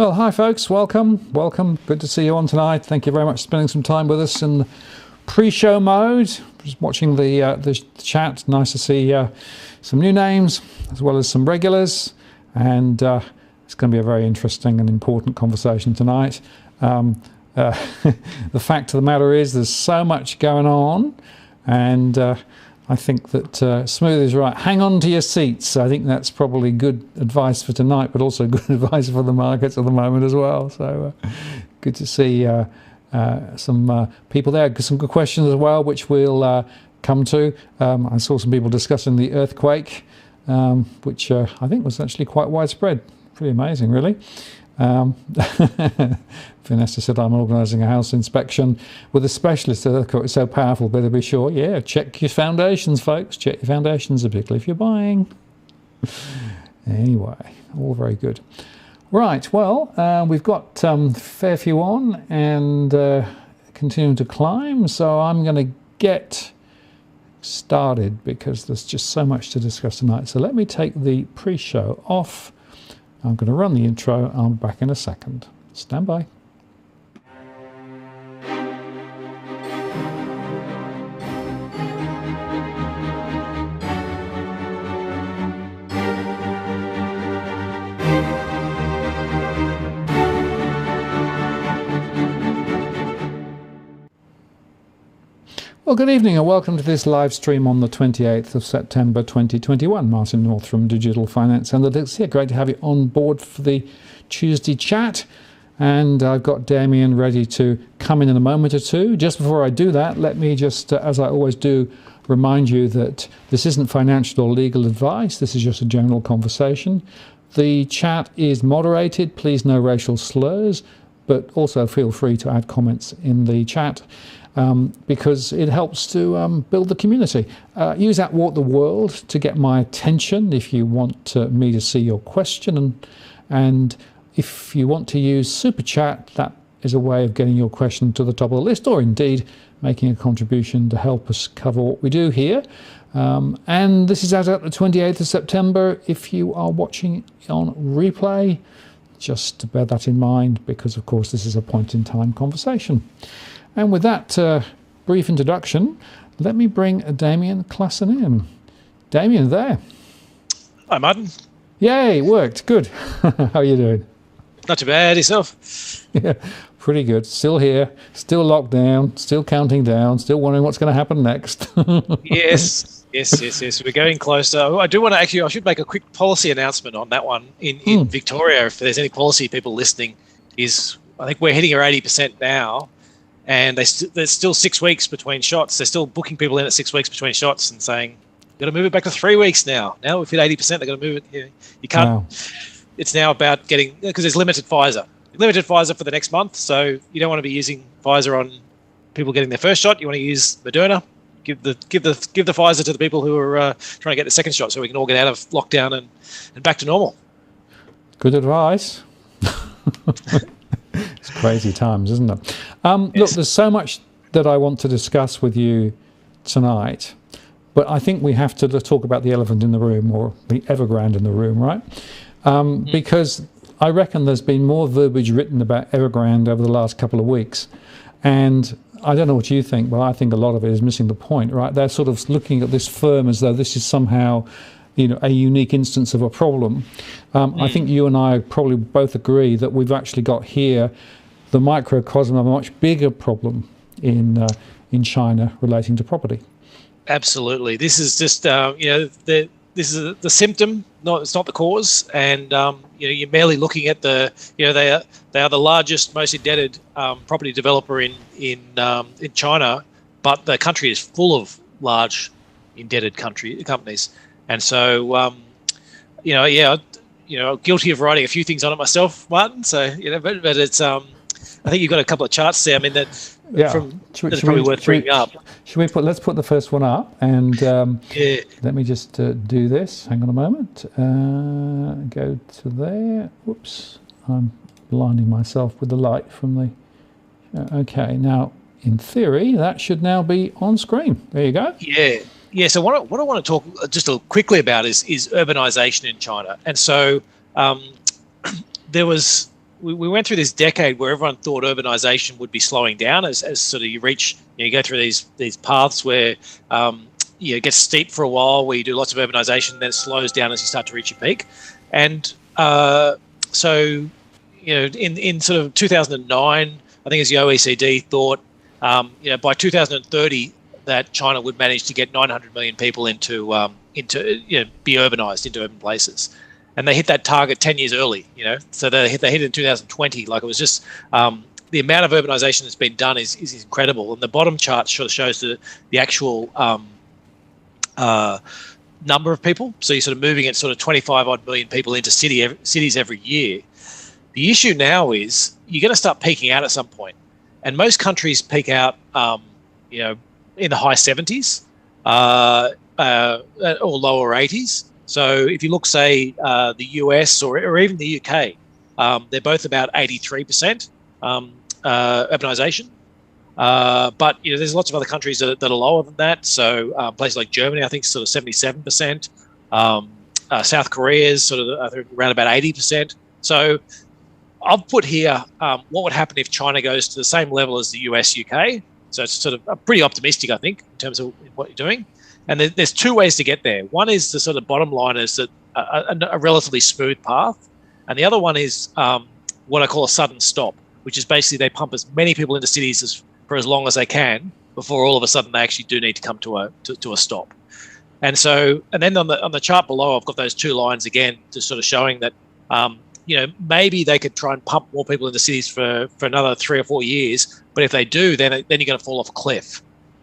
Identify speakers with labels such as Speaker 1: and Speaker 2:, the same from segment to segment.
Speaker 1: Well, hi folks, welcome. Good to see you on tonight. Thank you very much for spending some time with us in pre-show mode. Just watching the chat. Nice to see some new names as well as some regulars, and it's going to be a very interesting and important conversation tonight. The fact of the matter is there's so much going on, and I think that Smooth is right. Hang on to your seats. I think that's probably good advice for tonight, but also good advice for the markets at the moment as well. So good to see some people there. Some good questions as well, which we'll come to. I saw some people discussing the earthquake, which I think was actually quite widespread. Pretty amazing, really. Vanessa said, I'm organising a house inspection with a specialist. It's so powerful, better be sure. Yeah, check your foundations, folks. Check your foundations, particularly if you're buying. Anyway, all very good. Right, well, we've got a fair few on and continuing to climb. So I'm going to get started because there's just so much to discuss tonight. So let me take the pre-show off. I'm going to run the intro. I'm back in a second. Stand by. Well, good evening and welcome to this live stream on the 28th of September 2021. Martin North from Digital Finance Analytics here. Great to have you on board for the Tuesday chat. And I've got Damien ready to come in a moment or two. Just before I do that, let me just, as I always do, remind you that this isn't financial or legal advice. This is just a general conversation. The chat is moderated. Please no racial slurs, but also feel free to add comments in the chat. Because it helps to build the community. Use at Walk the World to get my attention if you want me to see your question. And if you want to use Super Chat, that is a way of getting your question to the top of the list, or indeed making a contribution to help us cover what we do here. And this is as at the 28th of September. If you are watching on replay, just to bear that in mind, because of course this is a point-in-time conversation. And with that brief introduction, let me bring Damien Klassen in. Damien, there.
Speaker 2: Hi, Martin.
Speaker 1: Yay, it worked. Good. How are you doing?
Speaker 2: Not too bad. Yourself?
Speaker 1: Yeah, pretty good. Still here, still locked down, still counting down, still wondering what's going to happen next.
Speaker 2: Yes. We're getting closer. I do want to I should make a quick policy announcement on that one. In Victoria, if there's any policy people listening, I think we're hitting our 80% now. And there's still 6 weeks between shots. They're still booking people in at 6 weeks between shots and saying, you've got to move it back to 3 weeks now. Now we've hit 80%, they've got to move it. You can't. Wow. It's now about getting, because there's limited Pfizer. Limited Pfizer for the next month. So you don't want to be using Pfizer on people getting their first shot. You want to use Moderna. Give the Pfizer to the people who are trying to get the second shot so we can all get out of lockdown and back to normal.
Speaker 1: Good advice. It's crazy times, isn't it? Yes. Look, there's so much that I want to discuss with you tonight, but I think we have to talk about the elephant in the room, or the Evergrande in the room, right? Because I reckon there's been more verbiage written about Evergrande over the last couple of weeks, and I don't know what you think, but I think a lot of it is missing the point, right? They're sort of looking at this firm as though this is somehow, a unique instance of a problem. I think you and I probably both agree that we've actually got here the microcosm of a much bigger problem in China relating to property.
Speaker 2: Absolutely. This is just, this is the symptom. It's not the cause. And, you're merely looking at they are the largest, most indebted property developer in China, but the country is full of large indebted companies. And so, guilty of writing a few things on it myself, Martin. So, but it's, I think you've got a couple of charts there. I mean, that's probably worth bringing up.
Speaker 1: Let's put the first one up, and let me just do this. Hang on a moment. Go to there. Whoops, I'm blinding myself with the light from the. Okay, now in theory that should now be on screen. There you go.
Speaker 2: Yeah. So what I want to talk just quickly about is urbanization in China, and so there was we went through this decade where everyone thought urbanization would be slowing down as sort of you reach, you go through these paths where it gets steep for a while, where you do lots of urbanization, then it slows down as you start to reach your peak. And so, in sort of 2009, I think as the OECD thought, by 2030 that China would manage to get 900 million people into be urbanized into urban places. And they hit that target 10 years early, So they hit it in 2020. Like, it was just the amount of urbanization that's been done is incredible. And the bottom chart sort of shows the actual number of people. So you're sort of moving at sort of 25 odd million people into cities every year. The issue now is you're going to start peaking out at some point. And most countries peak out, in the high 70s or lower 80s. So if you look, say, the US or even the UK, they're both about 83% urbanisation. But there's lots of other countries that are lower than that. So places like Germany, I think, sort of 77%. South Korea is sort of, I think, around about 80%. So I've put here what would happen if China goes to the same level as the US, UK. So it's sort of pretty optimistic, I think, in terms of what you're doing. And there's two ways to get there. One is the sort of bottom line is that a relatively smooth path. And the other one is what I call a sudden stop, which is basically they pump as many people into cities for as long as they can before all of a sudden they actually do need to come to a stop. And so, and then on the chart below, I've got those two lines again, just sort of showing that, maybe they could try and pump more people into cities for another 3 or 4 years. But if they do, then you're going to fall off a cliff.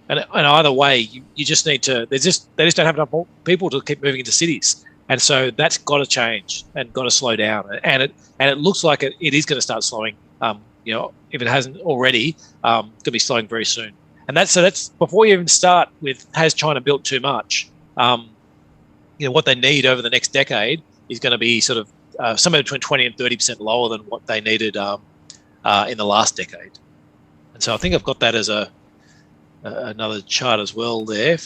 Speaker 2: And either way, you just need to. They just don't have enough people to keep moving into cities, and so that's got to change and got to slow down. And it looks like it is going to start slowing. If it hasn't already, going to be slowing very soon. And that's before you even start with has China built too much. What they need over the next decade is going to be sort of somewhere between 20 and 30% lower than what they needed in the last decade. And so I think I've got that as another chart as well there.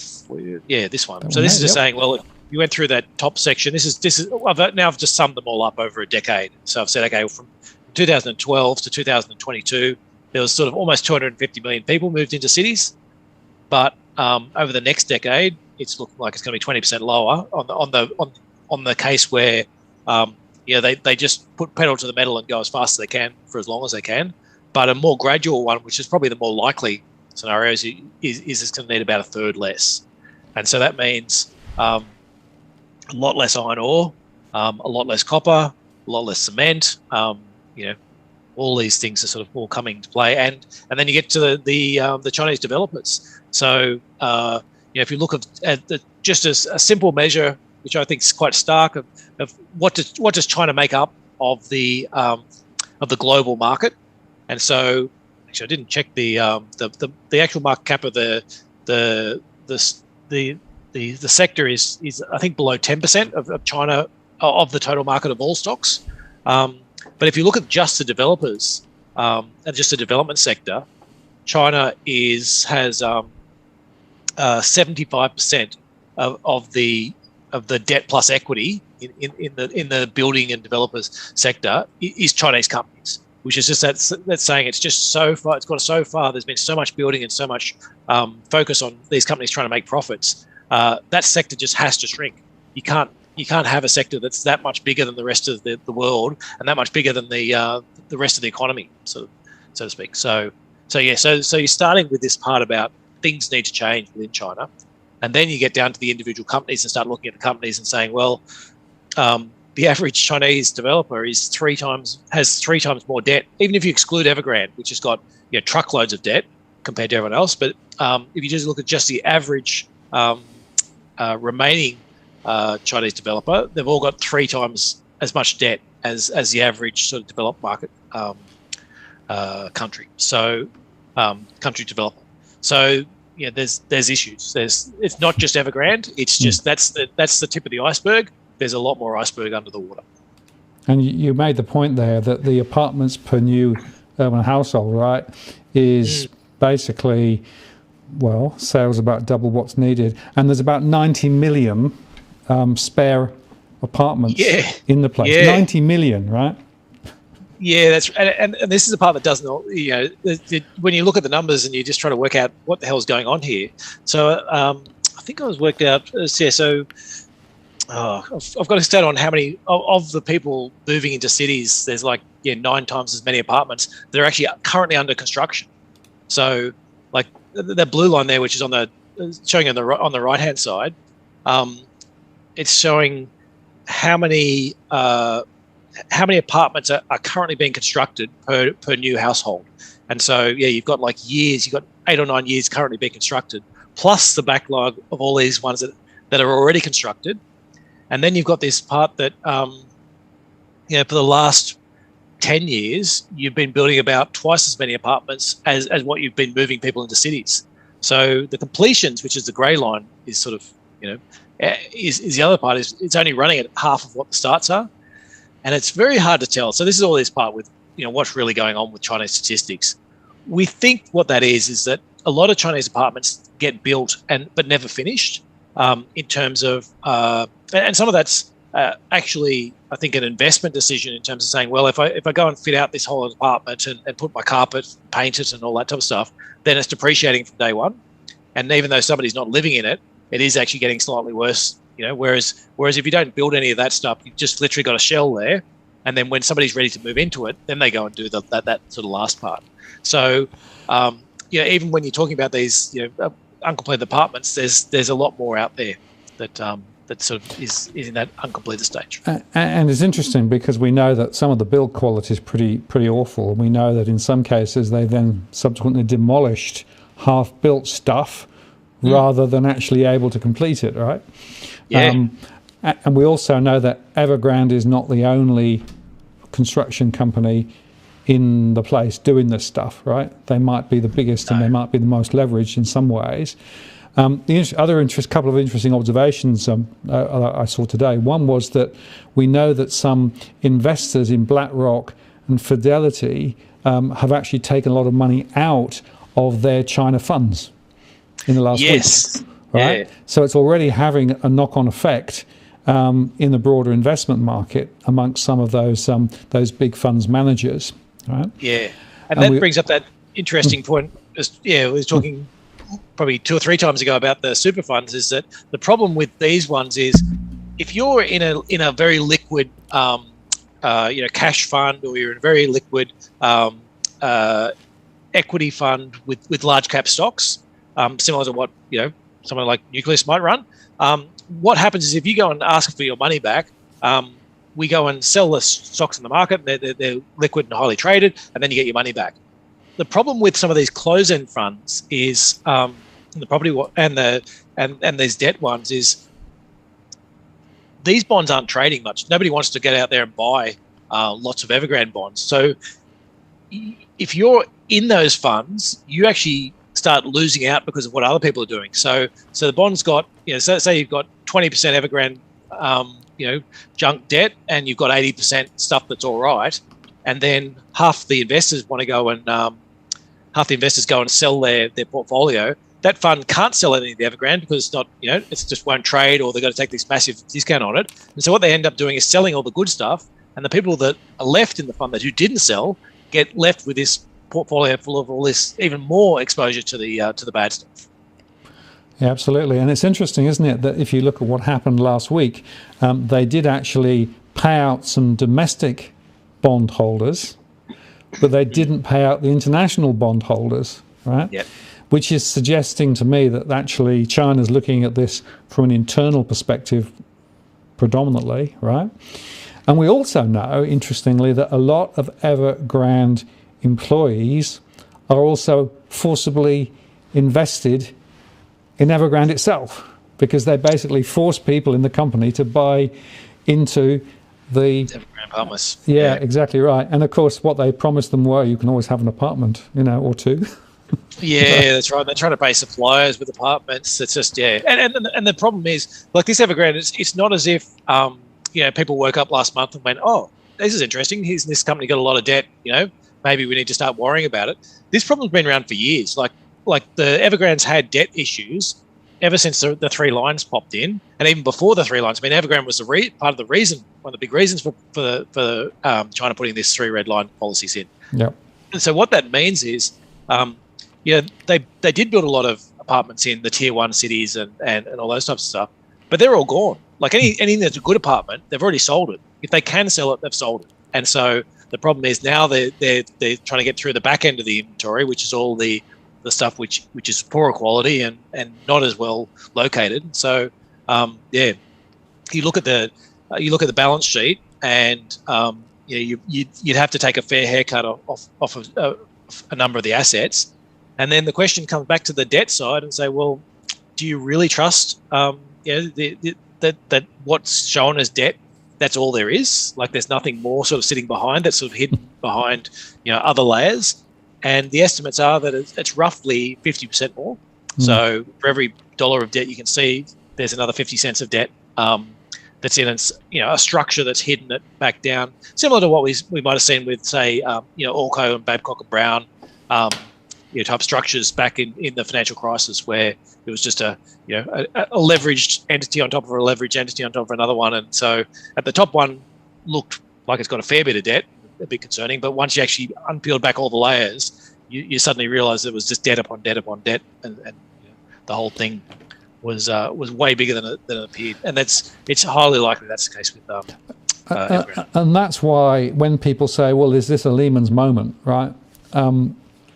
Speaker 2: Yeah, this one. So this is just saying, well, you went through that top section. This is I've just summed them all up over a decade. So I've said, okay, from 2012 to 2022, there was sort of almost 250 million people moved into cities. But over the next decade, it's looking like it's going to be 20% lower on the case where they just put pedal to the metal and go as fast as they can for as long as they can. But a more gradual one, which is probably the more likely scenarios, is it's going to need about a third less. And so that means a lot less iron ore, a lot less copper, a lot less cement. All these things are sort of all coming to play. And then you get to the Chinese developers. So if you look at just as a simple measure, which I think is quite stark, of what does China make up of the global market. And so, actually, I didn't check the actual market cap of the sector is I think below 10% of China of the total market of all stocks. But if you look at just the developers and just the development sector, China has 75% of the debt plus equity in the building and developers sector is Chinese companies, which is just that's saying it's just so far, it's got so far, there's been so much building and so much focus on these companies trying to make profits. That sector just has to shrink. You can't have a sector that's that much bigger than the rest of the world and that much bigger than the rest of the economy, so to speak. So you're starting with this part about things need to change within China. And then you get down to the individual companies and start looking at the companies and saying, well, the average Chinese developer has 3 times more debt, even if you exclude Evergrande, which has got truckloads of debt compared to everyone else. But if you just look at just the average remaining Chinese developer, they've all got 3 times as much debt as the average sort of developed market country. So country developer. So there's issues. It's not just Evergrande. It's just that's the tip of the iceberg. There's a lot more iceberg under the water.
Speaker 1: And you made the point there that the apartments per new urban household, right, is basically, well, sales about double what's needed, and there's about 90 million spare apartments in the place. 90 million, right?
Speaker 2: Yeah, that's and this is the part that doesn't, when you look at the numbers and you just try to work out what the hell is going on here. So I think I was worked out. So I've got a stat on how many of the people moving into cities. There's 9 times as many apartments that are actually currently under construction. So like the blue line there, which is showing on the right hand side, it's showing how many apartments are currently being constructed per new household. And so, you've got years, you've got 8 or 9 years currently being constructed, plus the backlog of all these ones that are already constructed. And then you've got this part that, for the last 10 years, you've been building about twice as many apartments as what you've been moving people into cities. So the completions, which is the grey line, is sort of, is the other part, is it's only running at half of what the starts are. And it's very hard to tell. So this is all this part with, what's really going on with Chinese statistics. We think what that is that a lot of Chinese apartments get built but never finished, in terms of, and some of that's actually, I think, an investment decision in terms of saying, well, if I go and fit out this whole apartment and put my carpet, paint it and all that type of stuff, then it's depreciating from day one. And even though somebody's not living in it, it is actually getting slightly worse. Whereas if you don't build any of that stuff, you've just literally got a shell there, and then when somebody's ready to move into it, then they go and do that sort of last part. So, even when you're talking about these, uncompleted apartments, there's a lot more out there that sort of is in that uncompleted stage.
Speaker 1: And it's interesting because we know that some of the build quality is pretty awful. We know that in some cases they then subsequently demolished half-built stuff rather than actually able to complete it, right?
Speaker 2: Yeah.
Speaker 1: And we also know that Evergrande is not the only construction company in the place doing this stuff, right? They might be the biggest and they might be the most leveraged in some ways. The other couple of interesting observations I saw today. One was that we know that some investors in BlackRock and Fidelity have actually taken a lot of money out of their China funds in the last week. Right? Yeah. So it's already having a knock-on effect in the broader investment market amongst some of those big funds managers. Right?
Speaker 2: Yeah, and that brings up that interesting point. We were talking probably 2 or 3 times ago about the super funds, is that the problem with these ones is if you're in a very liquid cash fund, or you're in a very liquid equity fund with large cap stocks, similar to what someone like Nucleus might run. What happens is if you go and ask for your money back, we go and sell the stocks in the market. They're liquid and highly traded, and then you get your money back. The problem with some of these closed-end funds is the property and these debt ones is these bonds aren't trading much. Nobody wants to get out there and buy lots of Evergrande bonds. So if you're in those funds, you actually start losing out because of what other people are doing. So the bond's got, say you've got 20% Evergrande, junk debt, and you've got 80% stuff that's all right, and then half the investors want to go and sell their portfolio. That fund can't sell any of the Evergrande because it's not, it just won't trade, or they've got to take this massive discount on it. And so what they end up doing is selling all the good stuff, and the people that are left in the fund who didn't sell get left with this portfolio full of all this even more exposure to the bad stuff.
Speaker 1: Yeah, absolutely. And it's interesting, isn't it, that if you look at what happened last week, they did actually pay out some domestic bondholders, but they didn't pay out the international bondholders, right?
Speaker 2: Yep.
Speaker 1: Which is suggesting to me that actually China's looking at this from an internal perspective predominantly, right? And we also know, interestingly, that a lot of Evergrande employees are also forcibly invested in Evergrande itself, because they basically force people in the company to buy into the
Speaker 2: Evergrande apartments.
Speaker 1: Yeah, exactly right. And of course, what they promised them were you can always have an apartment, or two.
Speaker 2: Yeah, that's right. They're trying to pay suppliers with apartments. It's just and the problem is, like this Evergrande, it's not as if people woke up last month and went, oh, this is interesting. This company got a lot of debt. Maybe we need to start worrying about it. This problem's been around for years. Like the Evergrande's had debt issues ever since the three lines popped in, and even before the three lines, I mean, Evergrande was part of the reason, one of the big reasons for China putting this three red line policies in.
Speaker 1: Yep.
Speaker 2: And so what that means is, they did build a lot of apartments in the tier one cities and all those types of stuff, but they're all gone. Like anything that's a good apartment, they've already sold it. If they can sell it, they've sold it. And so the problem is now they're trying to get through the back end of the inventory, which is all the stuff which is poorer quality and not as well located. So you look at the balance sheet, and you'd have to take a fair haircut off a number of the assets, and then the question comes back to the debt side and say, well, do you really trust that what's shown as debt, that's all there is? Like there's nothing more sort of sitting behind, that's sort of hidden behind other layers. And the estimates are that it's roughly 50% more. So for every dollar of debt you can see, there's another 50 cents of debt that's in a structure that's hidden it back down, similar to what we might have seen with, say, Orco and Babcock and Brown type structures back in the financial crisis, where it was just a leveraged entity on top of a leveraged entity on top of another one. And so at the top one looked like it's got a fair bit of debt, a bit concerning, but once you actually unpeeled back all the layers, you suddenly realize it was just debt upon debt upon debt, and the whole thing was way bigger than it appeared. And it's highly likely that's the case with
Speaker 1: and that's why when people say, well, is this a Lehman's moment, right?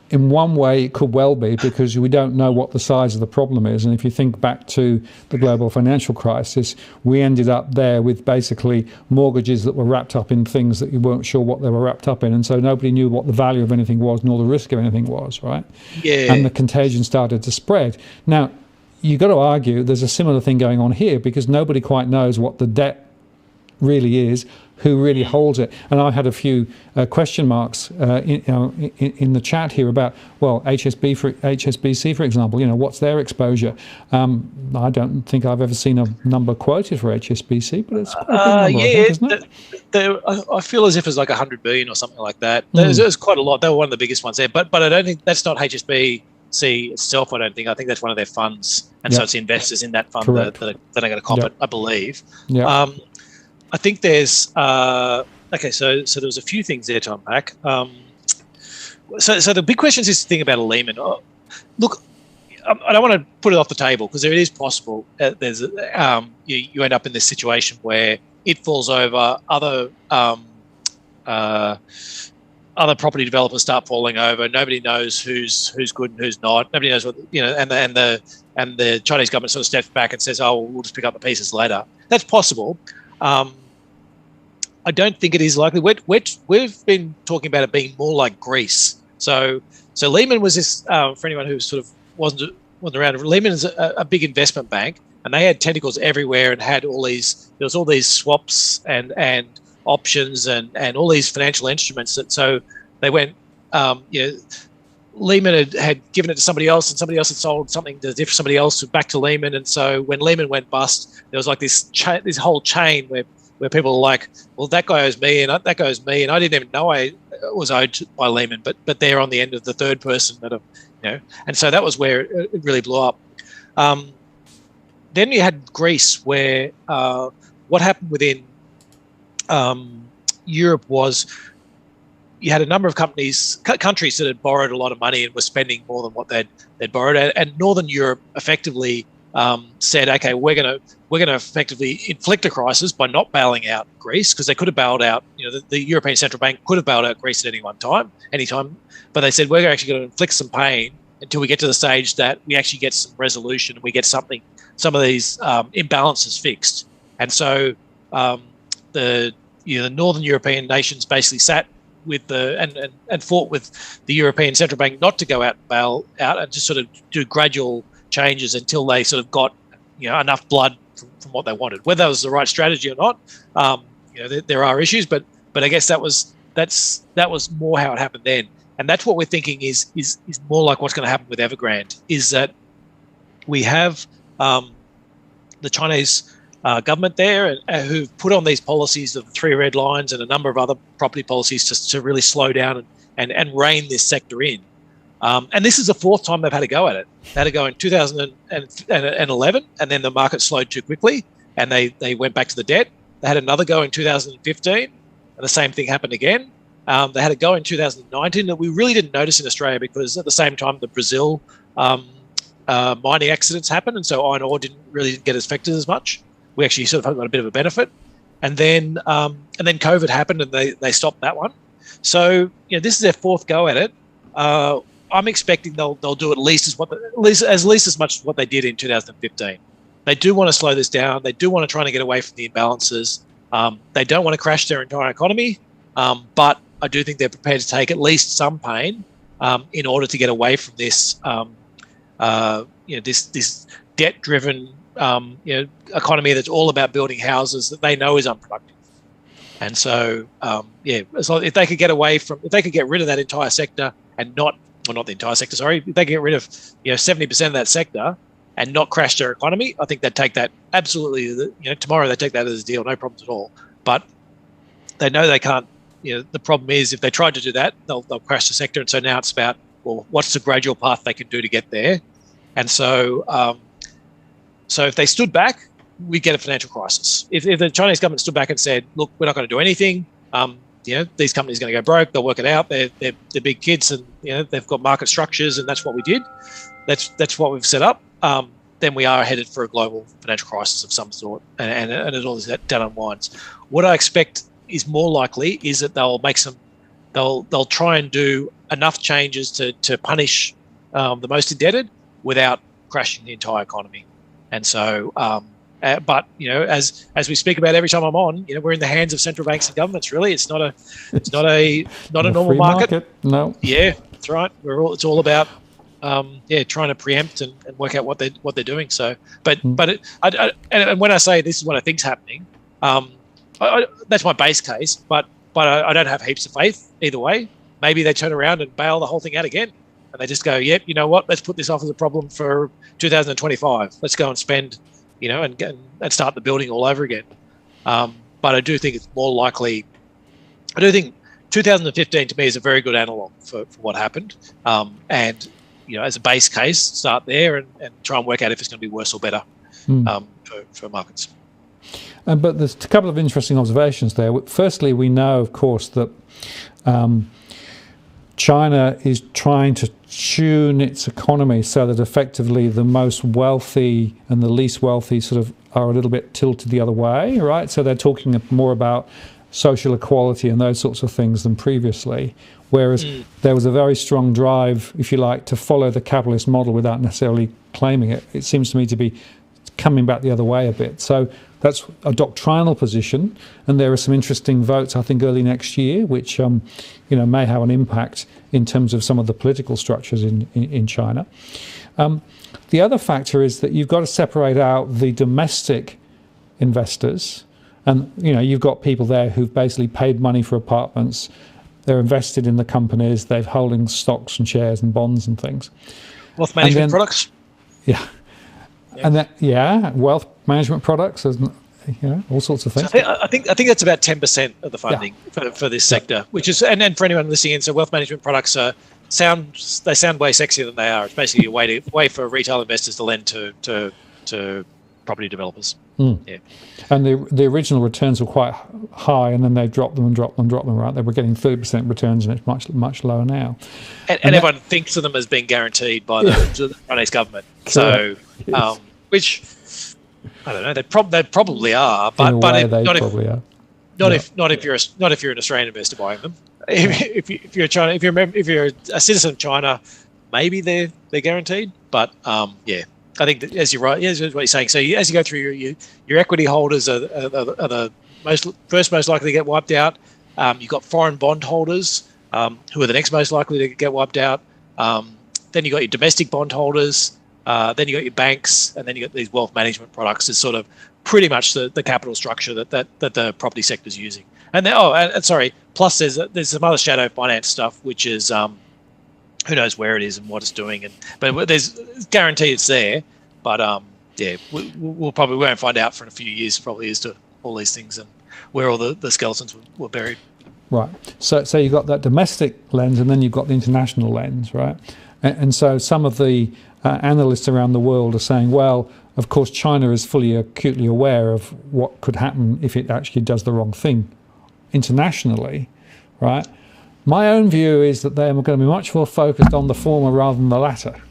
Speaker 1: In one way, it could well be, because we don't know what the size of the problem is. And if you think back to the global financial crisis, we ended up there with basically mortgages that were wrapped up in things that you weren't sure what they were wrapped up in. And so nobody knew what the value of anything was, nor the risk of anything was, right?
Speaker 2: Yeah.
Speaker 1: And the contagion started to spread. Now, you've got to argue there's a similar thing going on here, because nobody quite knows what the debt really is, who really holds it. And I had a few question marks in the chat here about, well, HSBC, for example, what's their exposure? I don't think I've ever seen a number quoted for HSBC, but it's quite a big number, I think, isn't it?
Speaker 2: I feel as if it's like 100 billion or something like that. There's quite a lot. They were one of the biggest ones there, but I don't think that's not HSBC itself. I think that's one of their funds, and so it's investors in that fund that are going to cop it, I believe.
Speaker 1: Yeah.
Speaker 2: I think there's so there was a few things there to unpack. So the big question is this thing about a Lehman. Look, I don't want to put it off the table, because it is possible. There's you end up in this situation where it falls over, other property developers start falling over. Nobody knows who's good and who's not. Nobody knows what and the Chinese government sort of steps back and says, "Oh, we'll just pick up the pieces later." That's possible. I don't think it is likely. We've been talking about it being more like Greece. So Lehman was this, for anyone who sort of wasn't around, Lehman is a big investment bank, and they had tentacles everywhere and had all these swaps and options and all these financial instruments. So they went, Lehman had given it to somebody else, and somebody else had sold something to somebody else back to Lehman. And so when Lehman went bust, there was like this whole chain where people were like, well, that guy owes me, and that guy owes me, and I didn't even know I was owed by Lehman, but they're on the end of the third person that and so that was where it really blew up. Then you had Greece, where what happened within Europe was, you had a number of countries that had borrowed a lot of money and were spending more than what they'd borrowed, and Northern Europe effectively said, okay, we're going to effectively inflict a crisis by not bailing out Greece, because they could have bailed out, the European Central Bank could have bailed out Greece at anytime, but they said, we're actually going to inflict some pain until we get to the stage that we actually get some resolution and we get some of these imbalances fixed. And so the Northern European nations basically sat with and fought with the European Central Bank not to go out and bail out, and just sort of do gradual changes until they sort of got enough blood from what they wanted. Whether that was the right strategy or not, there are issues, but I guess that was more how it happened then, and that's what we're thinking is more like what's going to happen with Evergrande, is that we have the Chinese government there who've put on these policies of the three red lines and a number of other property policies to really slow down and rein this sector in. And this is the fourth time they've had a go at it. They had a go in 2011, and then the market slowed too quickly, and they went back to the debt. They had another go in 2015, and the same thing happened again. They had a go in 2019 that we really didn't notice in Australia because at the same time the Brazil mining accidents happened, and so iron ore didn't get affected as much. We actually sort of got a bit of a benefit, and then COVID happened, and they stopped that one. So this is their fourth go at it. I'm expecting they'll do at least as much as what they did in 2015. They do want to slow this down. They do want to try to get away from the imbalances. They don't want to crash their entire economy, but I do think they're prepared to take at least some pain in order to get away from this, this debt-driven, economy that's all about building houses that they know is unproductive. And so, if they could get rid of that entire sector and not the entire sector, sorry, if they could get rid of 70% of that sector and not crash their economy, I think they'd take that absolutely. Tomorrow they take that as a deal, no problems at all. But they know they can't. The problem is if they tried to do that, they'll crash the sector. And so now it's about, well, what's the gradual path they can do to get there? And so, if they stood back, we get a financial crisis. If the Chinese government stood back and said, look, we're not going to do anything, these companies are going to go broke, they'll work it out, they're big kids, and they've got market structures, and that's what we did. That's what we've set up. Then we are headed for a global financial crisis of some sort, and it all that unwinds. What I expect is more likely is that they'll try and do enough changes to punish the most indebted without crashing the entire economy. And so, but as we speak about every time I'm on, we're in the hands of central banks and governments. Really, it's not a normal market.
Speaker 1: No.
Speaker 2: Yeah, that's right. It's all about trying to preempt and work out what they're doing. So, but and when I say this is what I think's happening, that's my base case. But I don't have heaps of faith either way. Maybe they turn around and bail the whole thing out again, and they just go, yep, you know what? Let's put this off as a problem for 2025. Let's go and spend, and start the building all over again. But I do think it's more likely. I do think 2015 to me is a very good analog for what happened. And as a base case, start there and try and work out if it's going to be worse or better for markets.
Speaker 1: But there's a couple of interesting observations there. Firstly, we know, of course, that China is trying to tune its economy so that effectively the most wealthy and the least wealthy sort of are a little bit tilted the other way, right? So they're talking more about social equality and those sorts of things than previously, whereas there was a very strong drive, if you like, to follow the capitalist model without necessarily claiming it. It seems to me to be coming back the other way a bit. So that's a doctrinal position, and there are some interesting votes, I think, early next year, which may have an impact in terms of some of the political structures in China. The other factor is that you've got to separate out the domestic investors, and you've got people there who've basically paid money for apartments. They're invested in the companies. They're holding stocks and shares and bonds and things.
Speaker 2: Wealth management products.
Speaker 1: Yeah. And wealth management products, all sorts of things.
Speaker 2: So I think that's about 10% of the funding for this sector, which is, and then for anyone listening in, so wealth management products sound way sexier than they are. It's basically a way for retail investors to lend to property developers. Yeah.
Speaker 1: And the original returns were quite high, and then they dropped them, right? They were getting 30% returns, and it's much lower now.
Speaker 2: And everyone thinks of them as being guaranteed by the Chinese government. So, which I don't know, they probably are, but not if you're an Australian investor buying them. If you're a citizen of China, maybe they're guaranteed. But I think that, as you're right, as what you're saying. So as you go through your equity holders are the most likely to get wiped out. You've got foreign bond holders who are the next most likely to get wiped out. Then you've got your domestic bond holders. Then you got your banks, and then you got these wealth management products. Is sort of pretty much the capital structure that the property sector is using. And then, plus there's some other shadow finance stuff, which is who knows where it is and what it's doing. But there's guarantee it's there. But we won't find out for a few years probably as to all these things and where all the skeletons were buried.
Speaker 1: Right. So you've got that domestic lens, and then you've got the international lens, right? And so some of the analysts around the world are saying, well, of course, China is fully acutely aware of what could happen if it actually does the wrong thing internationally, right? My own view is that they're going to be much more focused on the former rather than the latter.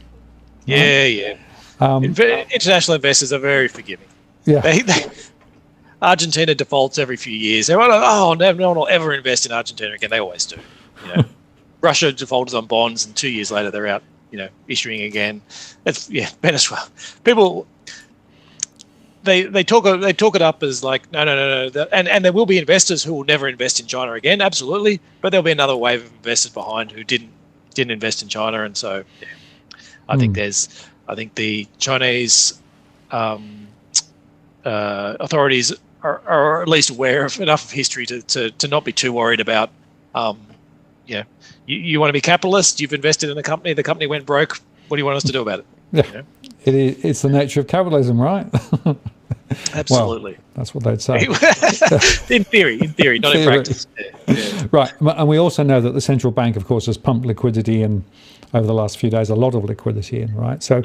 Speaker 2: Yeah,
Speaker 1: right?
Speaker 2: yeah. International investors are very forgiving.
Speaker 1: Yeah.
Speaker 2: Argentina defaults every few years. Everyone, no one will ever invest in Argentina again. They always do. Russia defaulted on bonds, and 2 years later they're out, issuing again. Venezuela. People, they talk it up as like no. And there will be investors who will never invest in China again. Absolutely, but there'll be another wave of investors behind who didn't invest in China, and so I think the Chinese authorities are at least aware of enough of history to not be too worried about. You want to be capitalist. You've invested in a company. The company went broke. What do you want us to do about it?
Speaker 1: Yeah, it's the nature of capitalism, right?
Speaker 2: Absolutely.
Speaker 1: Well, that's what they'd say.
Speaker 2: in theory, not in practice. Yeah.
Speaker 1: Right, and we also know that the central bank, of course, has pumped liquidity in over the last few days, a lot of liquidity in, right? So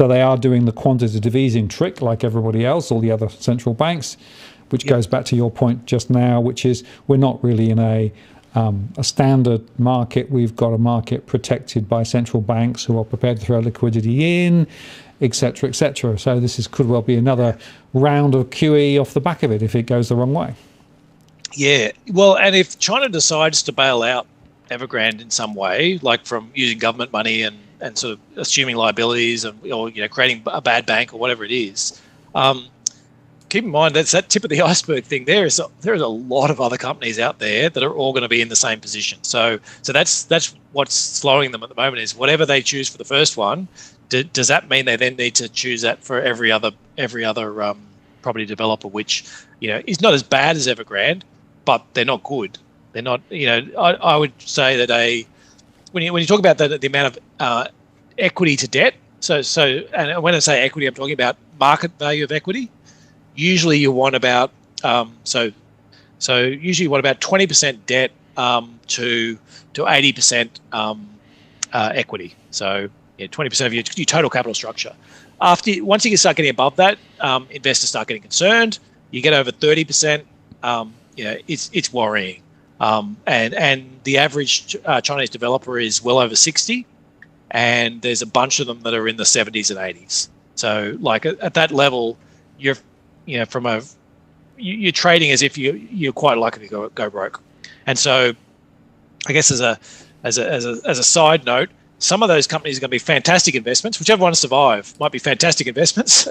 Speaker 1: they are doing the quantitative easing trick like everybody else, all the other central banks, which goes back to your point just now, which is we're not really in a standard market. We've got a market protected by central banks who are prepared to throw liquidity in, etc., etc. So this could well be another round of QE off the back of it if it goes the wrong way. Yeah,
Speaker 2: well, and if China decides to bail out Evergrande in some way, like from using government money and sort of assuming liabilities or creating a bad bank or whatever it is, keep in mind that's that tip of the iceberg thing. There is a lot of other companies out there that are all going to be in the same position. So that's what's slowing them at the moment is whatever they choose for the first one. Does that mean they then need to choose that for every other property developer, which is not as bad as Evergrande, but they're not good. They're not. I would say that when you talk about the amount of equity to debt. So and when I say equity, I'm talking about market value of equity. Usually you want about usually you want about 20% debt to 80% equity. So 20% of your total capital structure. Once you start getting above that, investors start getting concerned. You get over 30%, it's worrying. And the average Chinese developer is well over 60, and there's a bunch of them that are in the 70s and 80s. So like at that level, you're trading as if you're quite likely to go broke. And so I guess as a side note, some of those companies are going to be fantastic investments. Whichever one to survive might be fantastic investments,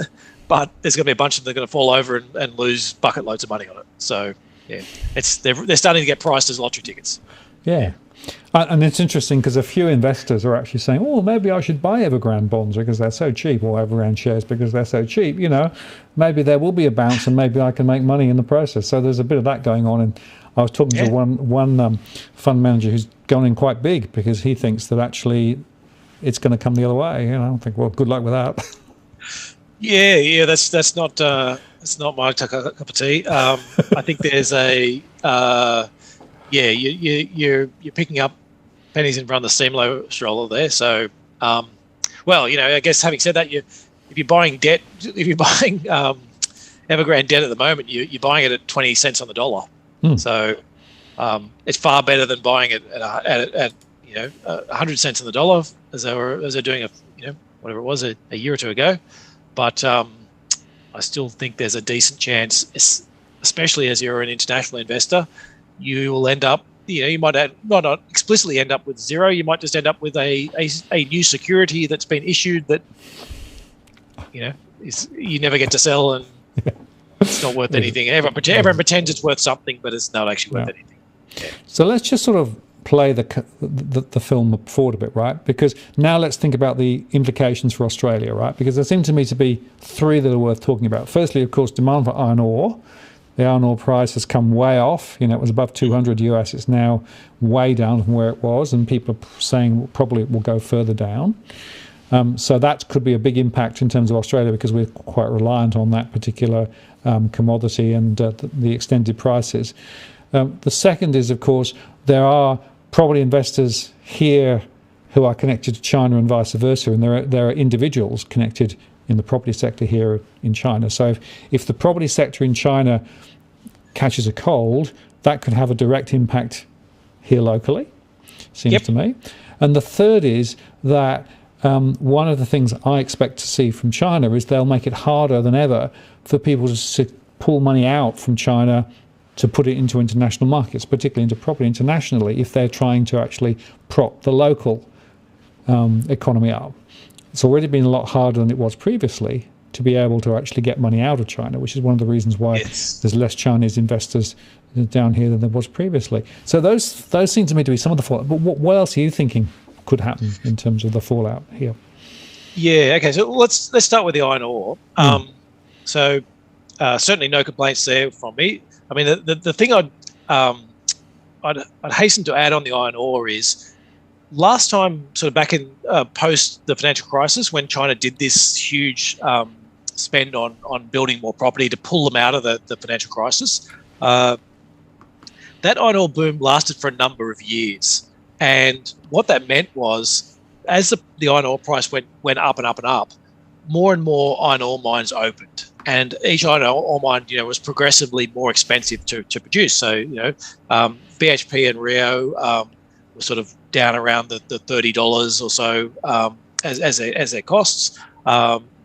Speaker 2: but there's going to be a bunch of them that are going to fall over and lose bucket loads of money on it. So they're starting to get priced as lottery tickets.
Speaker 1: Yeah. And it's interesting because a few investors are actually saying, oh, maybe I should buy Evergrande bonds because they're so cheap, or Evergrande shares because they're so cheap. Maybe there will be a bounce and maybe I can make money in the process. So there's a bit of that going on. And I was talking to one fund manager who's gone in quite big because he thinks that actually it's going to come the other way. I think, well, good luck with that.
Speaker 2: Yeah, that's not my cup of tea. I think there's you're picking up pennies in front of the steamroller there. So, I guess having said that, if you're buying Evergrande debt at the moment, you're buying it at 20 cents on the dollar. So it's far better than buying it at 100 cents on the dollar as they're doing whatever it was a year or two ago. But I still think there's a decent chance, especially as you're an international investor, you will end up, you might not explicitly end up with zero. You might just end up with a new security that's been issued that, you never get to sell and it's not worth anything. Everyone pretends it's worth something, but it's not actually worth anything. Yeah.
Speaker 1: So let's just sort of play the film forward a bit, right? Because now let's think about the implications for Australia, right? Because there seem to me to be three that are worth talking about. Firstly, of course, demand for iron ore. The iron ore price has come way off. It was above 200 US. It's now way down from where it was, and people are saying probably it will go further down. So that could be a big impact in terms of Australia because we're quite reliant on that particular commodity and the extended prices. The second is, of course, there are probably investors here who are connected to China and vice versa, and there are individuals connected in the property sector here in China. So if the property sector in China catches a cold, that could have a direct impact here locally, seems to me. And the third is that one of the things I expect to see from China is they'll make it harder than ever for people to pull money out from China to put it into international markets, particularly into property internationally, if they're trying to actually prop the local economy up. It's already been a lot harder than it was previously to be able to actually get money out of China, which is one of the reasons why there's less Chinese investors down here than there was previously. So those seem to me to be some of the fallout. But what else are you thinking could happen in terms of the fallout here?
Speaker 2: Yeah, okay, so let's start with the iron ore. So certainly no complaints there from me. I mean, the thing I'd hasten to add on the iron ore is, last time, sort of back in post the financial crisis, when China did this huge spend on building more property to pull them out of the financial crisis, that iron ore boom lasted for a number of years. And what that meant was, as the iron ore price went up and up and up, more and more iron ore mines opened. And each iron ore mine, was progressively more expensive to produce. So, BHP and Rio were sort of down around the $30 or so as their costs.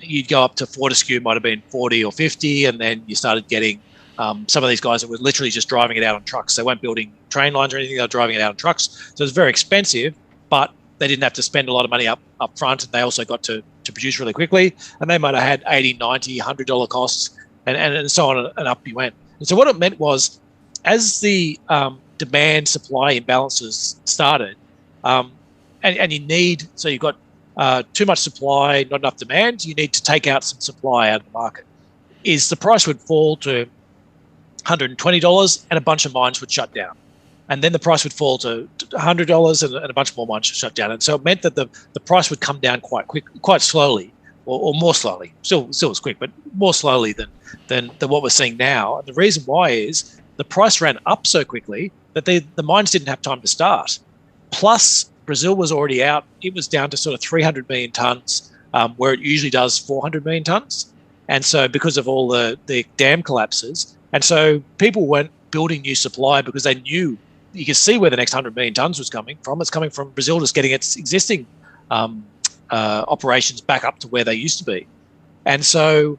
Speaker 2: You'd go up to Fortescue, might have been 40 or 50, and then you started getting some of these guys that were literally just driving it out on trucks. They weren't building train lines or anything, they were driving it out on trucks. So it was very expensive, but they didn't have to spend a lot of money up front, and they also got to produce really quickly. And they might have had $80, $90, $100 costs, and so on and up you went. And so what it meant was, as the demand-supply imbalances started, and you've got too much supply, not enough demand, you need to take out some supply out of the market, is the price would fall to $120 and a bunch of mines would shut down. And then the price would fall to $100 and a bunch more mines would shut down. And so it meant that the price would come down quite slowly, or more slowly. Still was quick, but more slowly than what we're seeing now. And the reason why is the price ran up so quickly that the mines didn't have time to start. Plus, Brazil was already out. It was down to sort of 300 million tonnes, where it usually does 400 million tonnes. And so because of all the dam collapses, and so people weren't building new supply because they knew, you could see where the next 100 million tonnes was coming from. It's coming from Brazil just getting its existing operations back up to where they used to be. And so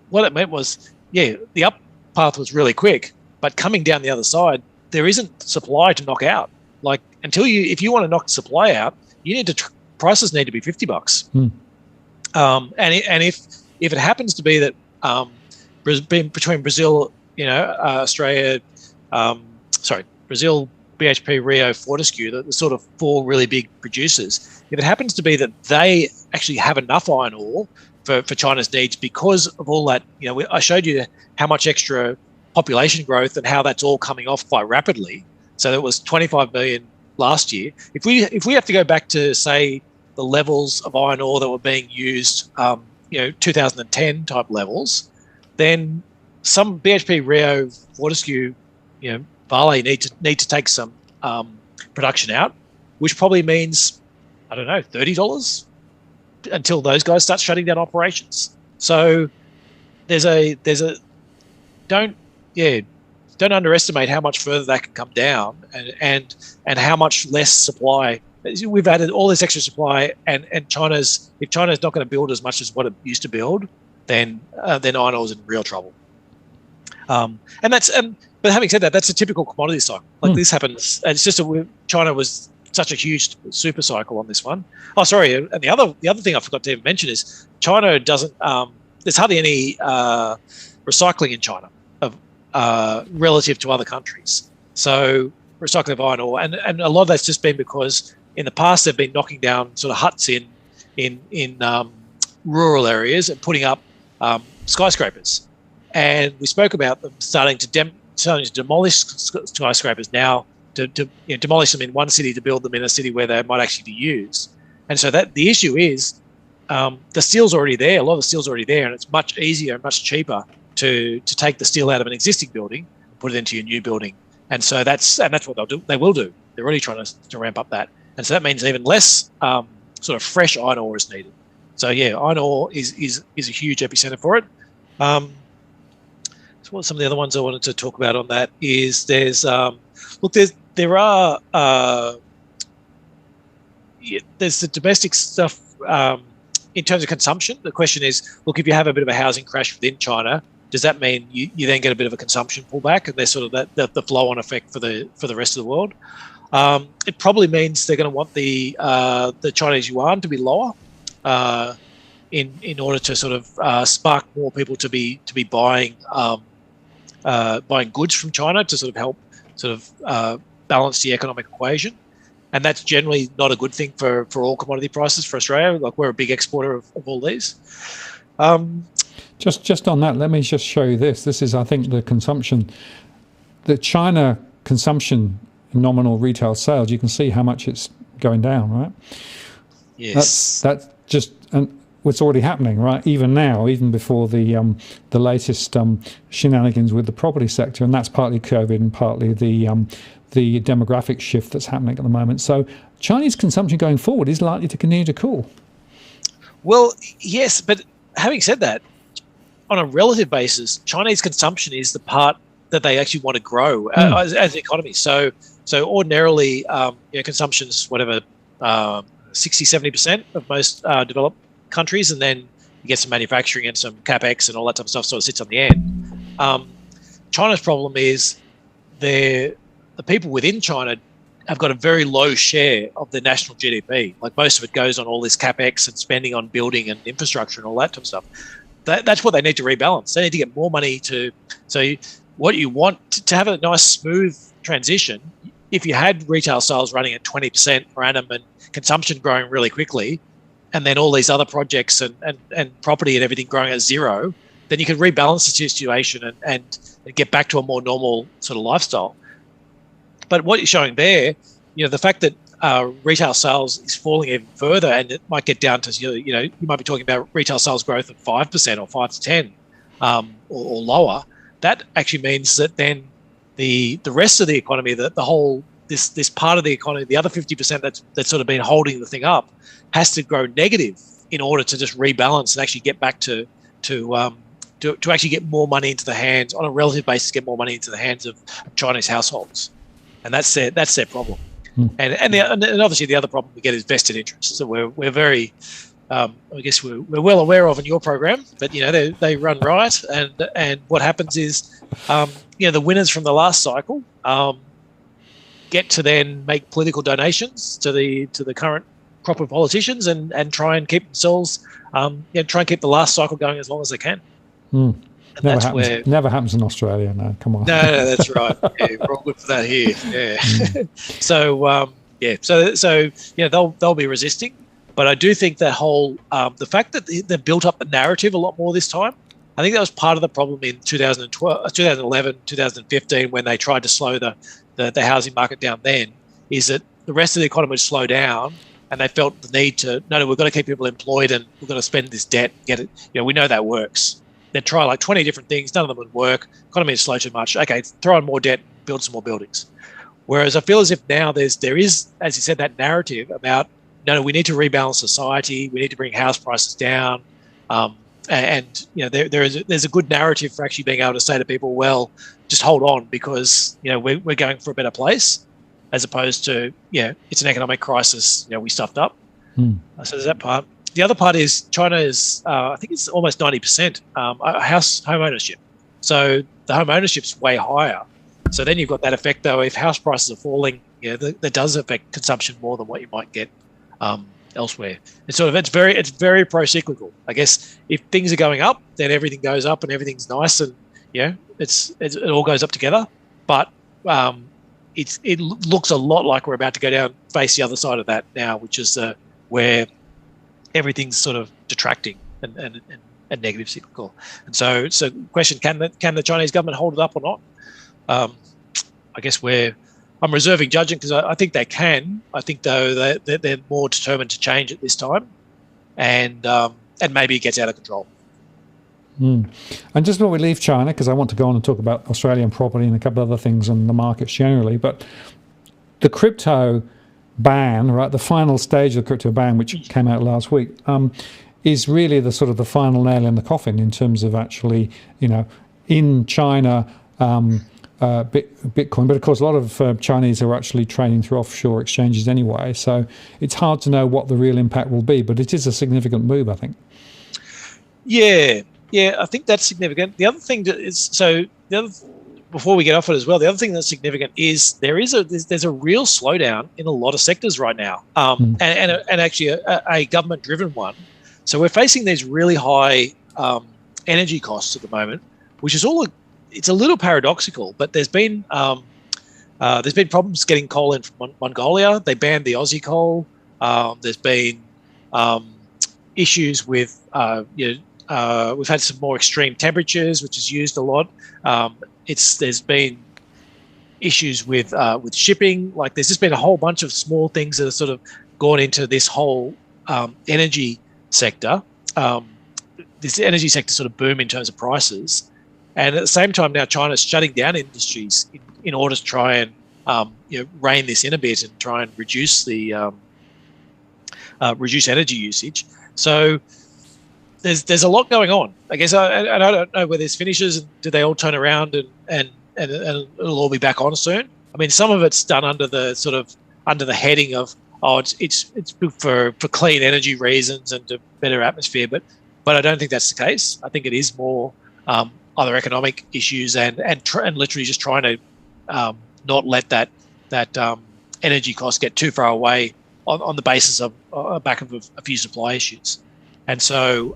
Speaker 2: what it meant was, the up path was really quick, but coming down the other side, there isn't supply to knock out. Like, if you want to knock supply out, prices need to be $50. And if it happens to be that between Brazil, Australia, Brazil, BHP, Rio, Fortescue, the sort of four really big producers, if it happens to be that they actually have enough iron ore for China's needs because of all that, I showed you how much extra population growth and how that's all coming off quite rapidly. So that was 25 million last year. If we have to go back to, say, the levels of iron ore that were being used, 2010 type levels, then some BHP, Rio, Fortescue, Vale need to take some production out, which probably means, I don't know, $30 until those guys start shutting down operations. So don't underestimate how much further that can come down, and how much less supply. We've added all this extra supply, and if China's not going to build as much as what it used to build, then iron ore is in real trouble. But having said that, that's a typical commodity cycle. Like this happens. It's just China was such a huge super cycle on this one. Oh, sorry. And the other thing I forgot to even mention is China doesn't. There's hardly any recycling in China relative to other countries. So recycling of iron ore, and a lot of that's just been because in the past they've been knocking down sort of huts in rural areas and putting up skyscrapers. And we spoke about them starting to demolish skyscrapers now, to demolish them in one city to build them in a city where they might actually be used. And so that the issue is the steel's already there. A lot of the steel's already there, and it's much easier and much cheaper to take the steel out of an existing building and put it into your new building And so that's what they'll do. They will do. They're really trying to ramp up that. And so that means even less sort of fresh iron ore is needed. So yeah, iron ore is a huge epicenter for it. So what are some of the other ones I wanted to talk about on that is there's there's the domestic stuff in terms of consumption. The question is, look, if you have a bit of a housing crash within China, does that mean you then get a bit of a consumption pullback, and there's sort of the flow-on effect for the rest of the world? It probably means they're going to want the Chinese yuan to be lower in order to sort of spark more people to be buying goods from China to sort of help sort of balance the economic equation. And that's generally not a good thing for all commodity prices for Australia. Like, we're a big exporter of all these.
Speaker 1: Just on that, let me just show you this. This is, I think, the consumption, the China consumption nominal retail sales. You can see how much it's going down, right?
Speaker 2: Yes.
Speaker 1: That's just, and it's already happening, right? Even now, even before the latest shenanigans with the property sector, and that's partly COVID and partly the demographic shift that's happening at the moment. So Chinese consumption going forward is likely to continue to cool.
Speaker 2: Well, yes, but having said that, on a relative basis, Chinese consumption is the part that they actually want to grow as an economy. So ordinarily, consumption's whatever 60-70% of most developed countries, and then you get some manufacturing and some capex and all that type of stuff sort of sits on the end. China's problem is the people within China have got a very low share of the national GDP. Like, most of it goes on all this capex and spending on building and infrastructure and all that type of stuff. That's what they need to rebalance. They need to get more money to. So what you want to have a nice smooth transition. If you had retail sales running at 20% per annum and consumption growing really quickly, and then all these other projects and property and everything growing at zero, then you can rebalance the situation and get back to a more normal sort of lifestyle. But what you're showing there, the fact that retail sales is falling even further, and it might get down to, you might be talking about retail sales growth of 5% or 5 to 10 or lower. That actually means that then the rest of the economy, the whole this part of the economy, the other 50% that's sort of been holding the thing up, has to grow negative in order to just rebalance and actually get back to actually get more money into the hands, on a relative basis, get more money into the hands of Chinese households, and that's their problem. And obviously the other problem we get is vested interests. So we're very, I guess we're well aware of in your program, but they run riot, and what happens is, the winners from the last cycle get to then make political donations to the current crop of politicians and try and keep themselves, try and keep the last cycle going as long as they can.
Speaker 1: Never happens in Australia. No, come on.
Speaker 2: No, that's right. Yeah, we're all good for that here. Yeah. So they'll be resisting, but I do think that whole the fact that they built up the narrative a lot more this time. I think that was part of the problem in 2012, 2011, 2015 when they tried to slow the housing market down. Then is that the rest of the economy would slow down, and they felt the need to we've got to keep people employed and we've got to spend this debt, get it. We know that works. They'd try like 20 different things. None of them would work. Economy is slow too much. Okay, throw in more debt, build some more buildings. Whereas I feel as if now there is, as you said, that narrative about, we need to rebalance society. We need to bring house prices down. There's a good narrative for actually being able to say to people, well, just hold on because, we're going for a better place, as opposed to, it's an economic crisis. We stuffed up. So there's that part. The other part is China is, I think it's almost 90% home ownership. So the home ownership's way higher. So then you've got that effect, though, if house prices are falling, that does affect consumption more than what you might get elsewhere. It's very pro-cyclical. I guess if things are going up, then everything goes up and everything's nice and, it all goes up together. But it looks a lot like we're about to go down, face the other side of that now, which is where everything's sort of detracting and negative cyclical. And so question, can the Chinese government hold it up or not? I guess I'm reserving judging because I think they can. I think, though, that they're more determined to change it this time, and maybe it gets out of control.
Speaker 1: And just before we leave China, because I want to go on and talk about Australian property and a couple of other things and the markets generally, but the crypto ban, right, the final stage of the crypto ban, which came out last week, is really the sort of the final nail in the coffin in terms of actually, in China, Bitcoin. But of course, a lot of Chinese are actually trading through offshore exchanges anyway. So it's hard to know what the real impact will be, but it is a significant move, I think.
Speaker 2: Yeah, I think that's significant. The other thing before we get off it as well, the other thing that's significant is there's a real slowdown in a lot of sectors right now, and actually a government-driven one. So we're facing these really high energy costs at the moment, which is it's a little paradoxical. But there's been problems getting coal in from Mongolia. They banned the Aussie coal. There's been issues with we've had some more extreme temperatures, which is used a lot. There's been issues with shipping. Like there's just been a whole bunch of small things that have sort of gone into this whole energy sector. This energy sector sort of boom in terms of prices, and at the same time now China's shutting down industries in order to try and rein this in a bit and try and reduce the reduce energy usage. So there's a lot going on. I guess I don't know where this finishes. And do they all turn around and it'll all be back on soon? I mean, some of it's done under the heading of it's for clean energy reasons and to better atmosphere, but I don't think that's the case. I think it is more other economic issues and literally just trying to not let that energy cost get too far away on the basis of back of a few supply issues. And so,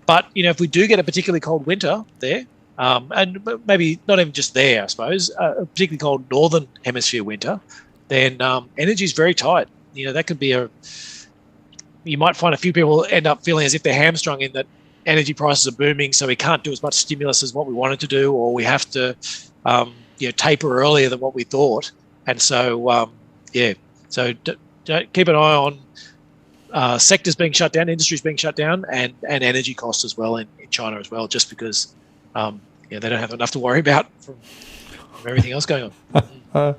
Speaker 2: but if we do get a particularly cold winter there, and maybe not even just there, I suppose, a particularly cold northern hemisphere winter, then energy is very tight. That could be you might find a few people end up feeling as if they're hamstrung in that energy prices are booming, so we can't do as much stimulus as what we wanted to do, or we have to taper earlier than what we thought. And so, so keep an eye on sectors being shut down, industries being shut down, and energy costs as well in China as well, just because they don't have enough to worry about from everything else going on.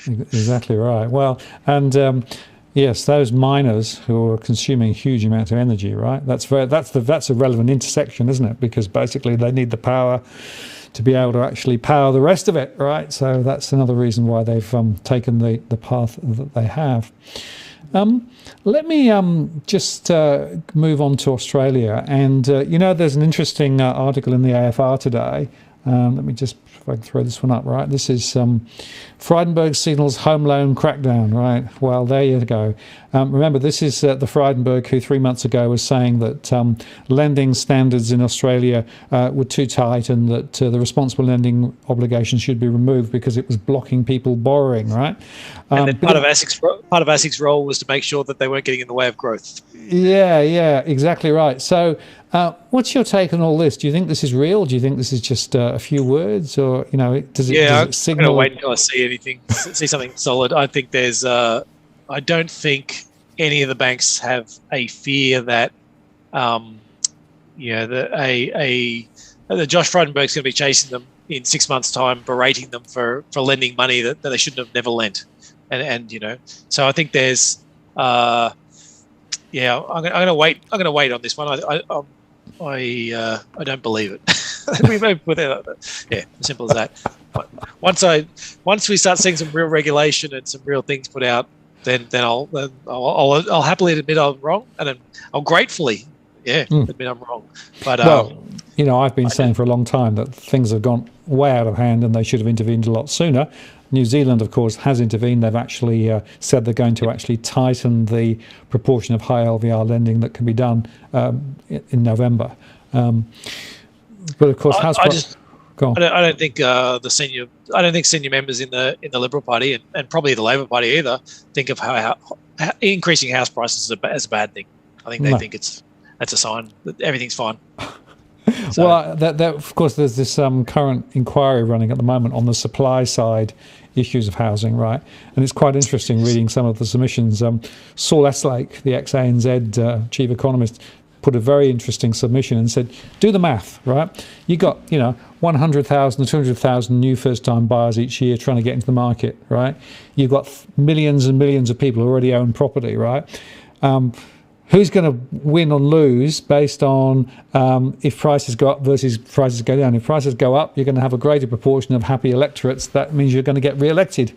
Speaker 1: Exactly right. Well, and yes, those miners who are consuming huge amounts of energy, right? That's a relevant intersection, isn't it? Because basically they need the power to be able to actually power the rest of it, right? So that's another reason why they've taken the path that they have. Let me just move on to Australia. And, there's an interesting article in the AFR today. Let me just, if I can throw this one up, right? This is Frydenberg signals home loan crackdown, right? Well, there you go. Remember, this is the Frydenberg who 3 months ago was saying that lending standards in Australia were too tight and that the responsible lending obligation should be removed because it was blocking people borrowing, right?
Speaker 2: And then part of ASIC's role was to make sure that they weren't getting in the way of growth.
Speaker 1: Yeah, exactly right. So what's your take on all this? Do you think this is real? Do you think this is just a few words, or does it signal?
Speaker 2: I'm going to wait until I see something solid. I think there's. I don't think any of the banks have a fear that, the Josh Frydenberg's going to be chasing them in 6 months' time, berating them for lending money that they shouldn't have never lent, and So I think there's. I'm going to wait. I'm going to wait on this one. I don't believe it. As simple as that. Once we start seeing some real regulation and some real things put out, then I'll happily admit I'm wrong, and I'll gratefully admit I'm wrong. But
Speaker 1: I've been saying for a long time that things have gone way out of hand and they should have intervened a lot sooner. New Zealand, of course, has intervened. They've actually said they're going to actually tighten the proportion of high LVR lending that can be done in November. But of course, I
Speaker 2: don't think senior members in the Liberal Party and probably the Labor Party either think of how increasing house prices as a bad thing. I think they think that's a sign that everything's fine. So.
Speaker 1: Well, of course, there's this current inquiry running at the moment on the supply side issues of housing, right? And it's quite interesting reading some of the submissions. Saul Eslake, the ex-ANZ chief economist, put a very interesting submission and said, do the math, right? You got, 100,000 or 200,000 new first-time buyers each year trying to get into the market, right? You've got millions and millions of people who already own property, right? Who's going to win or lose based on if prices go up versus prices go down? If prices go up, you're going to have a greater proportion of happy electorates. That means you're going to get re-elected.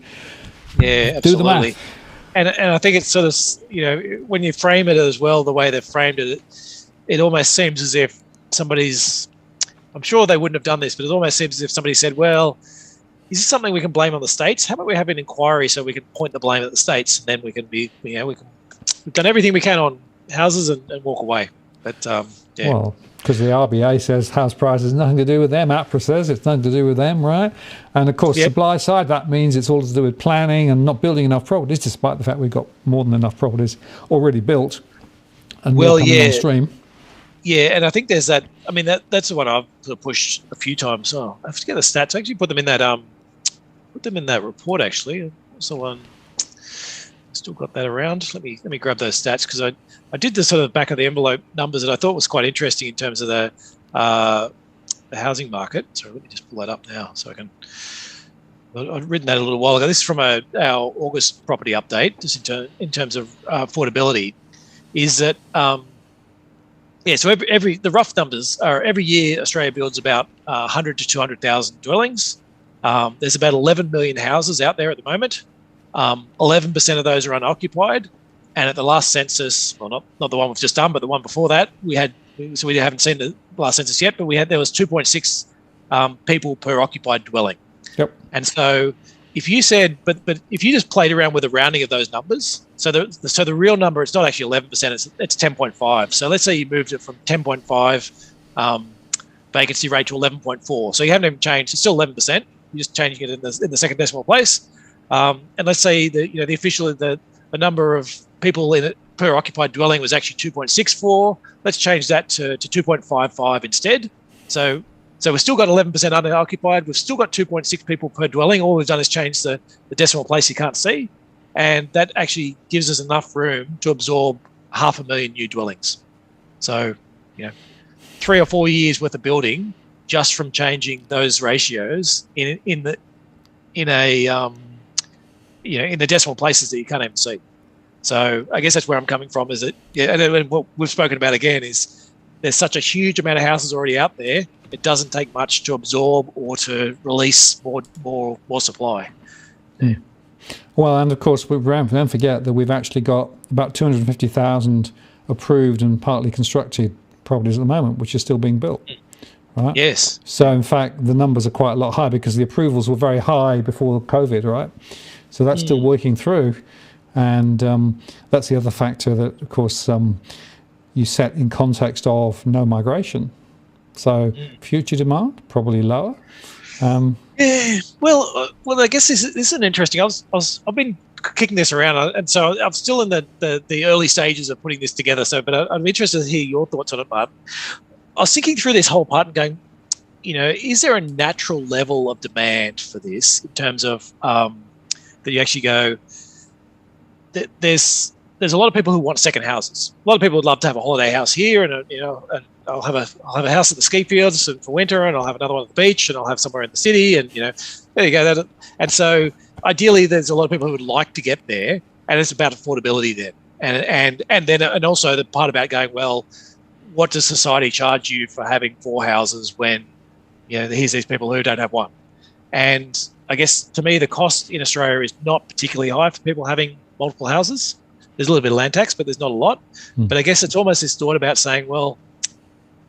Speaker 2: Yeah, absolutely.
Speaker 1: Do the math.
Speaker 2: And I think it's sort of, when you frame it as well, the way they've framed it, it almost seems as if somebody's, I'm sure they wouldn't have done this, but it almost seems as if somebody said, well, is this something we can blame on the states? How about we have an inquiry so we can point the blame at the states, and then we can be, we've done everything we can on houses and walk away. But yeah.
Speaker 1: Well, because the RBA says house prices nothing to do with them. APRA says it's nothing to do with them, right? And of course, supply side, that means it's all to do with planning and not building enough properties, despite the fact we've got more than enough properties already built and more coming on stream.
Speaker 2: Yeah, and I think there's that. I mean, that's the one I've sort of pushed a few times. Oh, I have to get the stats. I actually put them in that report. Actually, so still got that around. Let me grab those stats, because I did the sort of back of the envelope numbers that I thought was quite interesting in terms of the housing market. So let me just pull that up now so I can. I'd written that a little while ago. This is from our August property update, just in terms of affordability. Is that so the rough numbers are every year Australia builds about 100 to 200,000 dwellings. There's about 11 million houses out there at the moment. 11% of those are unoccupied, and at the last census, well, not the one we've just done, but the one before that, we haven't seen the last census yet, but there was 2.6 people per occupied dwelling.
Speaker 1: Yep.
Speaker 2: And so if you said, but if you just played around with the rounding of those numbers, so the real number, it's not actually 11%, it's 10.5. So let's say you moved it from 10.5 vacancy rate to 11.4. So you haven't even changed. It's still 11%. You're just changing it in the second decimal place. And let's say the number of people in it per occupied dwelling was actually 2.64. Let's change that to 2.55 instead. So we've still got 11% unoccupied. We've still got 2.6 people per dwelling. All we've done is change the decimal place you can't see. And that actually gives us enough room to absorb 500,000 new dwellings. So, 3 or 4 years worth of building just from changing those ratios in the decimal places that you can't even see. So I guess that's where I'm coming from, is that, and what we've spoken about again is there's such a huge amount of houses already out there. It doesn't take much to absorb or to release more supply.
Speaker 1: Yeah. Well, and of course, don't forget that we've actually got about 250,000 approved and partly constructed properties at the moment, which are still being built. Right?
Speaker 2: Yes.
Speaker 1: So in fact, the numbers are quite a lot higher because the approvals were very high before COVID, right? So that's still working through. And that's the other factor that, of course, you set in context of no migration. So future demand, probably lower.
Speaker 2: Yeah, well, I guess this is an interesting. I've been kicking this around, and so I'm still in the early stages of putting this together. So, but I'm interested to hear your thoughts on it, Martin. I was thinking through this whole part and going, is there a natural level of demand for this in terms of that you actually go? There's a lot of people who want second houses. A lot of people would love to have a holiday house here, and and I'll have a house at the ski fields for winter, and I'll have another one at the beach, and I'll have somewhere in the city, and there you go. And so ideally, there's a lot of people who would like to get there, and it's about affordability then, and also the part about going, well, what does society charge you for having 4 houses when here's these people who don't have one? And I guess to me, the cost in Australia is not particularly high for people having multiple houses. There's a little bit of land tax, but there's not a lot. But I guess it's almost this thought about saying, well,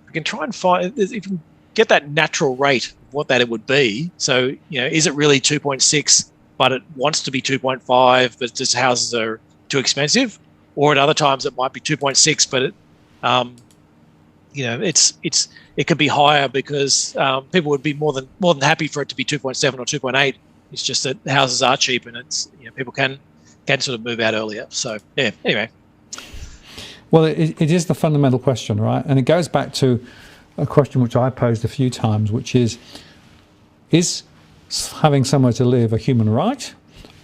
Speaker 2: we can try and find, if you can get that natural rate of what that it would be. So, is it really 2.6, but it wants to be 2.5, but just houses are too expensive? Or at other times it might be 2.6, but it could be higher because people would be more than happy for it to be 2.7 or 2.8. It's just that houses are cheap, and it's people can sort of move out earlier. So yeah. Anyway.
Speaker 1: Well, it is the fundamental question, right? And it goes back to a question which I posed a few times, which is having somewhere to live a human right,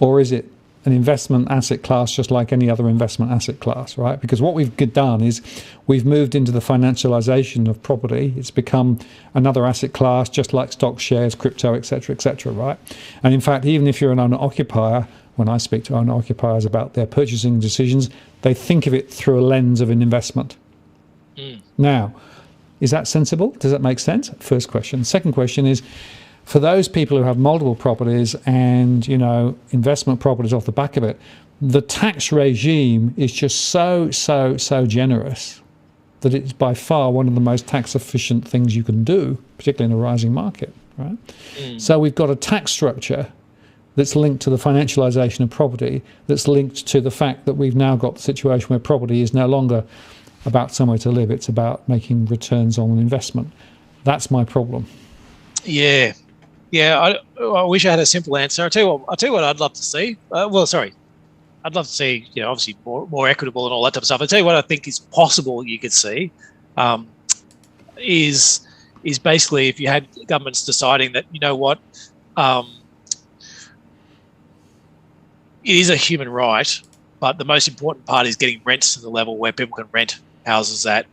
Speaker 1: or is it an investment asset class just like any other investment asset class, right? Because what we've done is we've moved into the financialization of property. It's become another asset class just like stocks, shares, crypto, etc., right? And in fact, even if you're an owner-occupier, when I speak to owner-occupiers about their purchasing decisions, they think of it through a lens of an investment. Now, is that sensible? Does that make sense? First question. Second question is, for those people who have multiple properties and, investment properties off the back of it, the tax regime is just so generous that it's by far one of the most tax efficient things you can do, particularly in a rising market, right? So we've got a tax structure that's linked to the financialization of property, that's linked to the fact that we've now got the situation where property is no longer about somewhere to live, it's about making returns on an investment. That's my problem.
Speaker 2: Yeah. I wish I had a simple answer. I'll tell you what I'd love to see. I'd love to see, obviously more equitable and all that type of stuff. I'll tell you what I think is possible you could see is basically if you had governments deciding that, it is a human right, but the most important part is getting rents to the level where people can rent houses at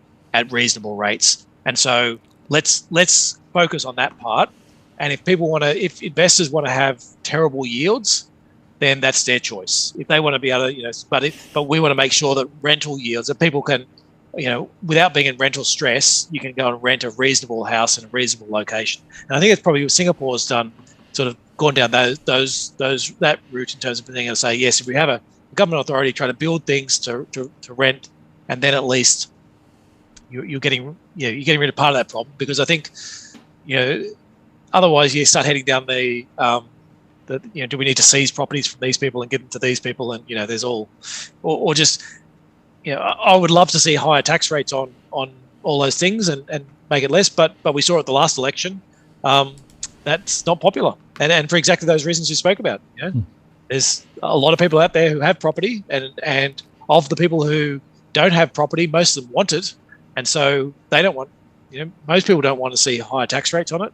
Speaker 2: reasonable rates. And so let's focus on that part. And if investors want to have terrible yields, then that's their choice. If they want to be able to, but we want to make sure that rental yields, that people can, without being in rental stress, you can go and rent a reasonable house in a reasonable location. And I think it's probably what Singapore's done, sort of gone down that route in terms of being able to say, yes, if we have a government authority trying to build things to rent, and then at least you're getting rid of part of that problem, because I think otherwise you start heading down the do we need to seize properties from these people and give them to these people, and there's all or just I would love to see higher tax rates on all those things and make it less, but we saw at the last election that's not popular, and for exactly those reasons you spoke about. There's a lot of people out there who have property, and of the people who don't have property, most of them want it, and so they don't want. Most people don't want to see higher tax rates on it,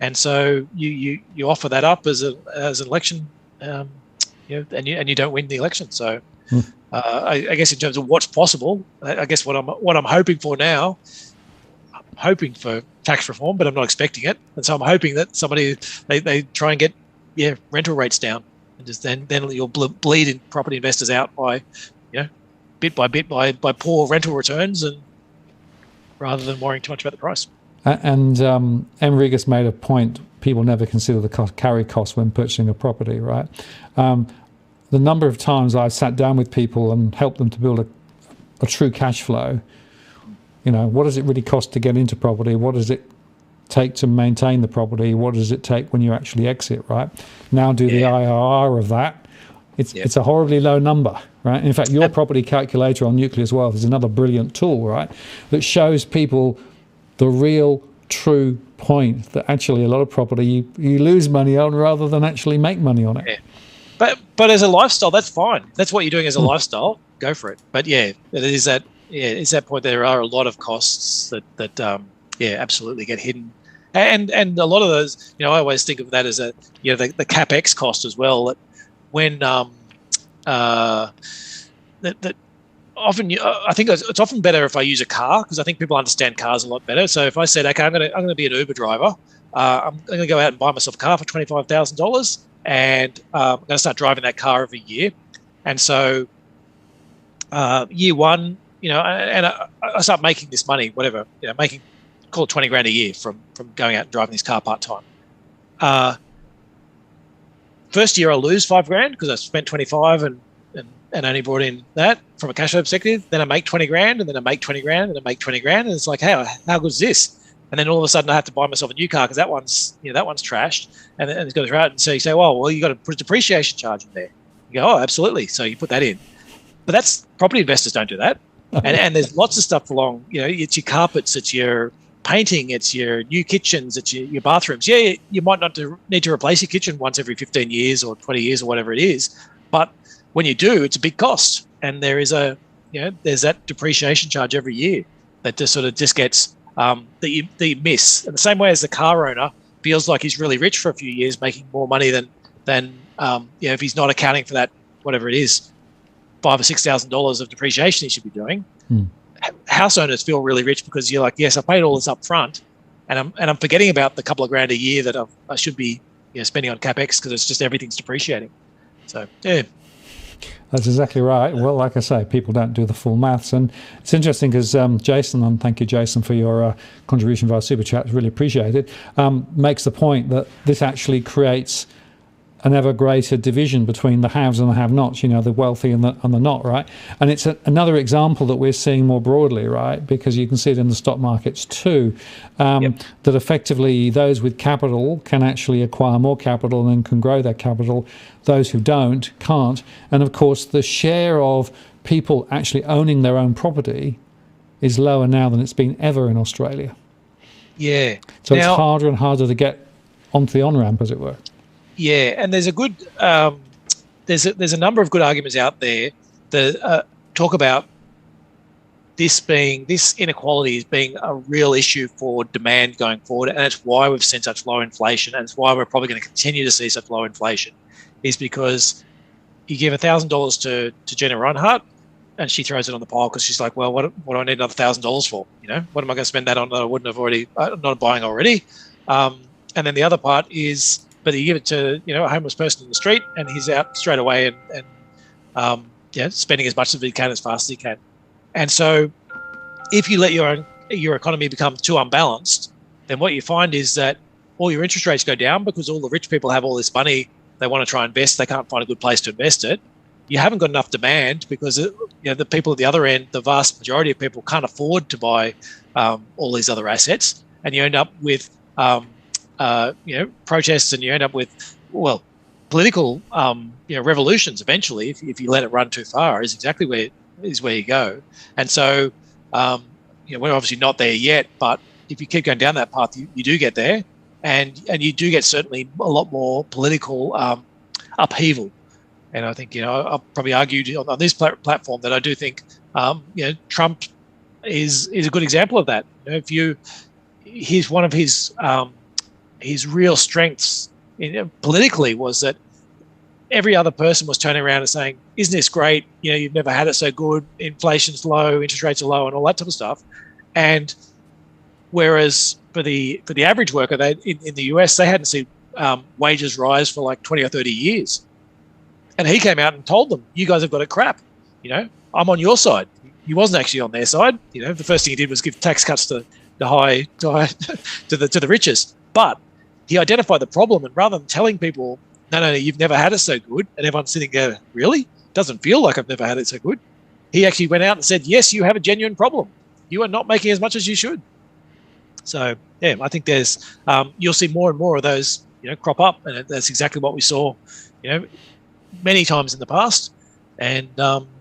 Speaker 2: and so you offer that up as an election, and you don't win the election. So I guess in terms of what's possible, I guess what I'm hoping for now, I'm hoping for tax reform, but I'm not expecting it, and so I'm hoping that they try and get rental rates down. And just then you'll bleed in property investors out by, bit by bit by poor rental returns, and rather than worrying too much about the price.
Speaker 1: And Enriquez made a point: people never consider the carry cost when purchasing a property, right? The number of times I've sat down with people and helped them to build a true cash flow. What does it really cost to get into property? What does it take to maintain the property? What does it take when you actually exit, right? Now do the IRR of that. It's a horribly low number, right? In fact, your property calculator on Nucleus Wealth is another brilliant tool, right, that shows people the real true point that actually a lot of property you lose money on rather than actually make money on it.
Speaker 2: Yeah. But as a lifestyle, that's fine. That's what you're doing as a lifestyle. Go for it. But it's that point. There are a lot of costs that absolutely get hidden. And a lot of those, I always think of that as the capex cost as well. That when that often I think it's often better if I use a car, because I think people understand cars a lot better. So if I said, okay, I'm going to be an Uber driver, I'm going to go out and buy myself a car for $25,000, and I'm going to start driving that car every year. And so year one, and I start making this money, whatever, call it 20 grand a year from going out and driving this car part-time. First year I'll lose 5 grand because I spent 25 and only brought in that from a cash flow perspective. Then I make 20 grand, and then I make 20 grand, and I make 20 grand. And it's like, hey, how good is this? And then all of a sudden I have to buy myself a new car because that one's trashed, and it's got to throw out. And so you say, well, you got to put a depreciation charge in there. You go, oh, absolutely. So you put that in. But that's property investors don't do that. And there's lots of stuff along, it's your carpets, it's your painting, it's your new kitchens, it's your bathrooms. Yeah, you might not need to replace your kitchen once every 15 years or 20 years or whatever it is. But when you do, it's a big cost. And there is there's that depreciation charge every year that just gets, that you miss. And the same way as the car owner feels like he's really rich for a few years, making more money than if he's not accounting for that whatever it is, $5,000 or $6,000 of depreciation he should be doing. House owners feel really rich because you're like, yes, I paid all this up front, and I'm forgetting about the couple of grand a year that I should be spending on capex because it's just everything's depreciating. So yeah.
Speaker 1: That's exactly right. Well, like I say, people don't do the full maths. And it's interesting because Jason, and thank you, Jason, for your contribution via Super Chat, really appreciated, makes the point that this actually creates an ever greater division between the haves and the have-nots, the wealthy and the not, right? And it's another example that we're seeing more broadly, right? Because you can see it in the stock markets too, that effectively those with capital can actually acquire more capital and can grow their capital. Those who don't, can't. And of course, the share of people actually owning their own property is lower now than it's been ever in Australia.
Speaker 2: Yeah.
Speaker 1: So it's harder and harder to get onto the on-ramp, as it were.
Speaker 2: Yeah, and there's a good there's a number of good arguments out there that talk about this inequality as being a real issue for demand going forward, and that's why we've seen such low inflation, and it's why we're probably going to continue to see such low inflation, is because you give $1,000 to Jenna Reinhardt, and she throws it on the pile because she's like, well, what do I need another $1,000 for? What am I going to spend that on that I wouldn't have already not buying already? And then the other part is, but you give it to a homeless person in the street, and he's out straight away and spending as much as he can as fast as he can. And so, if you let your economy become too unbalanced, then what you find is that all your interest rates go down because all the rich people have all this money they want to try and invest. They can't find a good place to invest it. You haven't got enough demand because the people at the other end, the vast majority of people, can't afford to buy all these other assets, and you end up with protests, and you end up with, political, revolutions eventually. If you let it run too far, is exactly where you go. And so, we're obviously not there yet, but if you keep going down that path, you do get there, and you do get certainly a lot more political upheaval. And I think I'll probably argue on this platform that I do think Trump is a good example of that. He's one of his real strengths politically was that every other person was turning around and saying, isn't this great? You've never had it so good. Inflation's low, interest rates are low, and all that type of stuff. And whereas for the average worker, in the US, they hadn't seen wages rise for like 20 or 30 years. And he came out and told them, you guys have got it crap. I'm on your side. He wasn't actually on their side. The first thing he did was give tax cuts to the richest. But he identified the problem, and rather than telling people, no, you've never had it so good, and everyone's sitting there, really? Doesn't feel like I've never had it so good. He actually went out and said, yes, you have a genuine problem. You are not making as much as you should. So, yeah, I think there's you'll see more and more of those crop up, and that's exactly what we saw many times in the past. And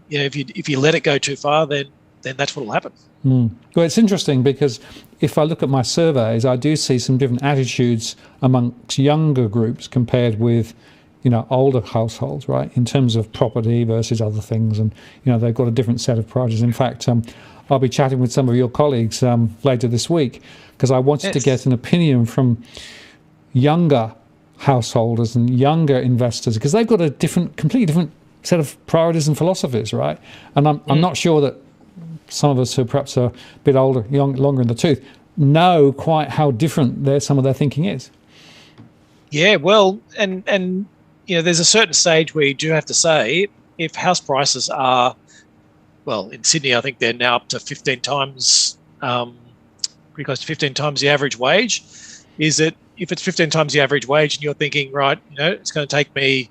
Speaker 2: if you let it go too far, then that's what will happen.
Speaker 1: Well, it's interesting because if I look at my surveys, I do see some different attitudes amongst younger groups compared with, older households, right? In terms of property versus other things, and they've got a different set of priorities. In fact, I'll be chatting with some of your colleagues later this week because I wanted to get an opinion from younger householders and younger investors because they've got a completely different set of priorities and philosophies, right? And I'm not sure that some of us who perhaps are a bit older, longer in the tooth, know quite how different some of their thinking is. Yeah,
Speaker 2: well, and there's a certain stage where you do have to say, if house prices are, in Sydney, I think they're now up to 15 times, pretty close to 15 times the average wage, is that if it's 15 times the average wage and you're thinking, right, it's going to take me,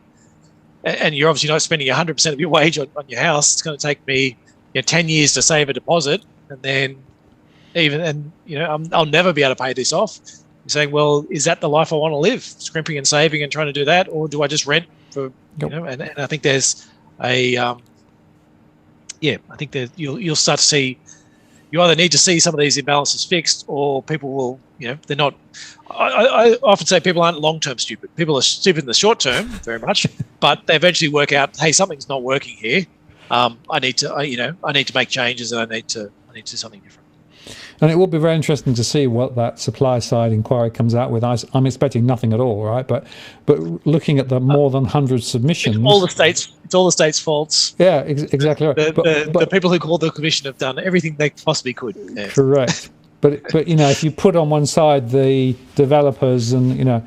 Speaker 2: and you're obviously not spending 100% of your wage on your house, it's going to take me 10 years to save a deposit, and then I'll never be able to pay this off. You're saying, well, is that the life I want to live? Scrimping and saving and trying to do that, or do I just rent for And I think there's I think that you'll start to see. You either need to see some of these imbalances fixed, or people will, they're not. I often say people aren't long-term stupid. People are stupid in the short term, very much, but they eventually work out, hey, something's not working here. I need to make changes, and I need to do something different.
Speaker 1: And it will be very interesting to see what that supply side inquiry comes out with. I'm expecting nothing at all, right? But looking at the more than 100 submissions,
Speaker 2: it's all the states' faults.
Speaker 1: Yeah, exactly right.
Speaker 2: The people who called the commission have done everything they possibly could. Yeah.
Speaker 1: Correct. But if you put on one side the developers, and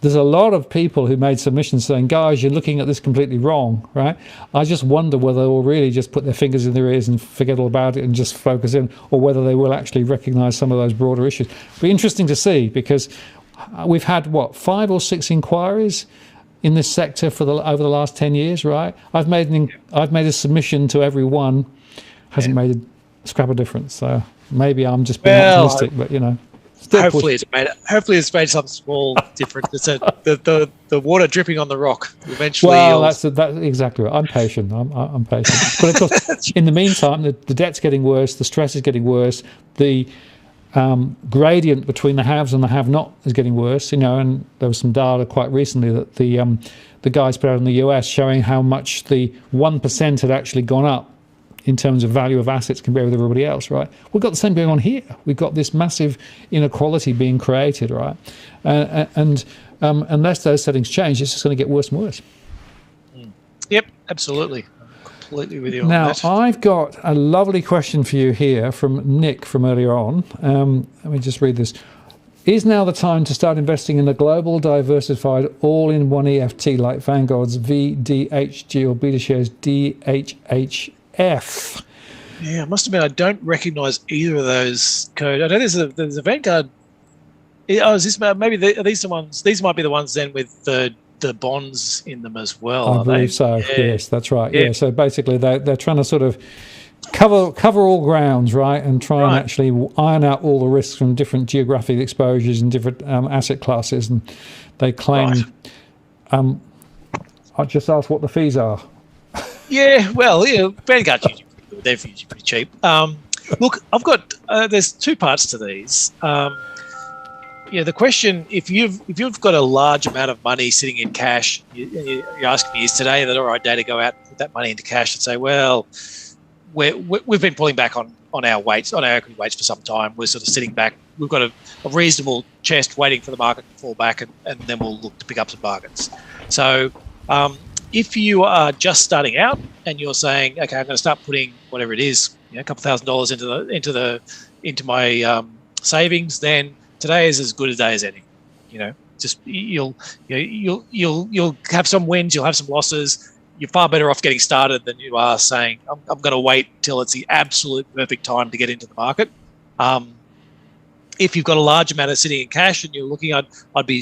Speaker 1: there's a lot of people who made submissions saying, guys, you're looking at this completely wrong, right? I just wonder whether they will really just put their fingers in their ears and forget all about it and just focus in, or whether they will actually recognise some of those broader issues. It'll be interesting to see, because we've had, 5 or 6 inquiries in this sector over the last 10 years, right? I've made a submission to every one, hasn't made a scrap of difference. So maybe I'm just being optimistic, but
Speaker 2: hopefully it's made some small difference. It's the water dripping on the rock. Eventually,
Speaker 1: that's exactly right. I'm patient. I'm patient. But of course, in the meantime, the debt's getting worse. The stress is getting worse. The gradient between the haves and the have-not is getting worse. And there was some data quite recently that the guys put out in the US showing how much the 1% had actually gone up in terms of value of assets compared with everybody else, right? We've got the same going on here. We've got this massive inequality being created, right? And unless those settings change, it's just going to get worse and worse.
Speaker 2: Yep, absolutely. I'm completely with you on
Speaker 1: now,
Speaker 2: that.
Speaker 1: I've got a lovely question for you here from Nick from earlier on. Let me just read this. Is now the time to start investing in a global, diversified, all-in-one EFT like Vanguard's VDHG or BetaShares DHH?
Speaker 2: Yeah, I must admit I don't recognise either of those codes. I know there's a Vanguard. Is this maybe are these the ones? These might be the ones then with the bonds in them as well.
Speaker 1: I believe so. Yeah. Yes, that's right. Yeah. So basically, they're trying to sort of cover all grounds, right, and try and actually iron out all the risks from different geographic exposures and different asset classes. And they claim. I just asked what the fees are.
Speaker 2: Yeah, well, Vanguard's usually they're usually pretty cheap. Look, I've got there's 2 parts to these. The question: if you've got a large amount of money sitting in cash, you're asking me, is today the right day to go out and put that money into cash and say, well, we've been pulling back on our weights, on our equity weights for some time. We're sort of sitting back. We've got a reasonable chest waiting for the market to fall back, and then we'll look to pick up some bargains. So. If you are just starting out and you're saying, okay, I'm going to start putting whatever it is, a couple $1,000s into my savings, then today is as good a day as any. Just you'll have some wins, you'll have some losses. You're far better off getting started than you are saying, I'm going to wait till it's the absolute perfect time to get into the market. If you've got a large amount of sitting in cash and you're looking, I'd be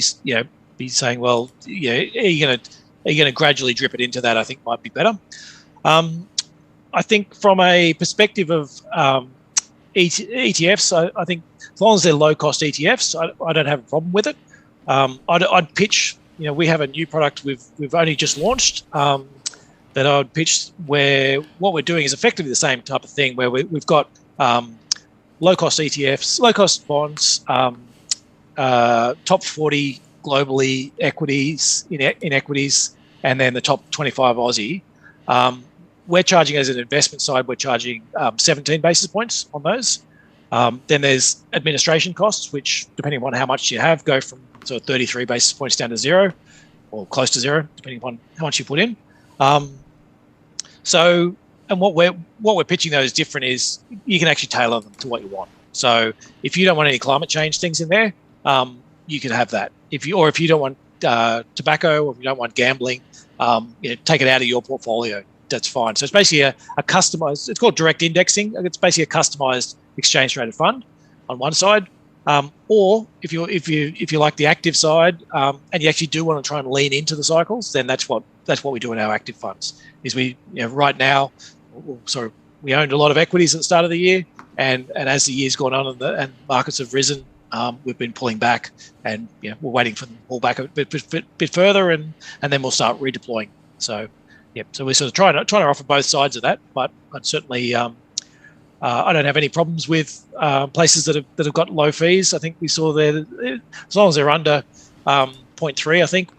Speaker 2: saying, well, are you going to gradually drip it into that? I think might be better. I think from a perspective of ETFs, I think as long as they're low-cost ETFs, I don't have a problem with it. I'd pitch. We have a new product we've only just launched that I would pitch, where what we're doing is effectively the same type of thing, where we've got low-cost ETFs, low-cost bonds, top 40 globally equities in equities, and then the top 25 Aussie. We're charging, as an investment side, we're charging 17 basis points on those. Then there's administration costs, which, depending on how much you have, go from sort of 33 basis points down to 0, or close to 0, depending on how much you put in. And what we're pitching, though, is different. Is you can actually tailor them to what you want. So if you don't want any climate change things in there, you can have that. If you don't want tobacco, or if you don't want gambling, take it out of your portfolio. That's fine. So it's basically a customized. It's called direct indexing. It's basically a customized exchange traded fund on one side. Or if you like the active side, and you actually do want to try and lean into the cycles, then that's what we do in our active funds. Is we right now, we owned a lot of equities at the start of the year, and as the year's gone on and markets have risen, we've been pulling back, and we're waiting for them to pull back a bit further, and then we'll start redeploying. So we're sort of trying to offer both sides of that, but I'd certainly I don't have any problems with places that have got low fees. I think we saw there, as long as they're under 0.3, I think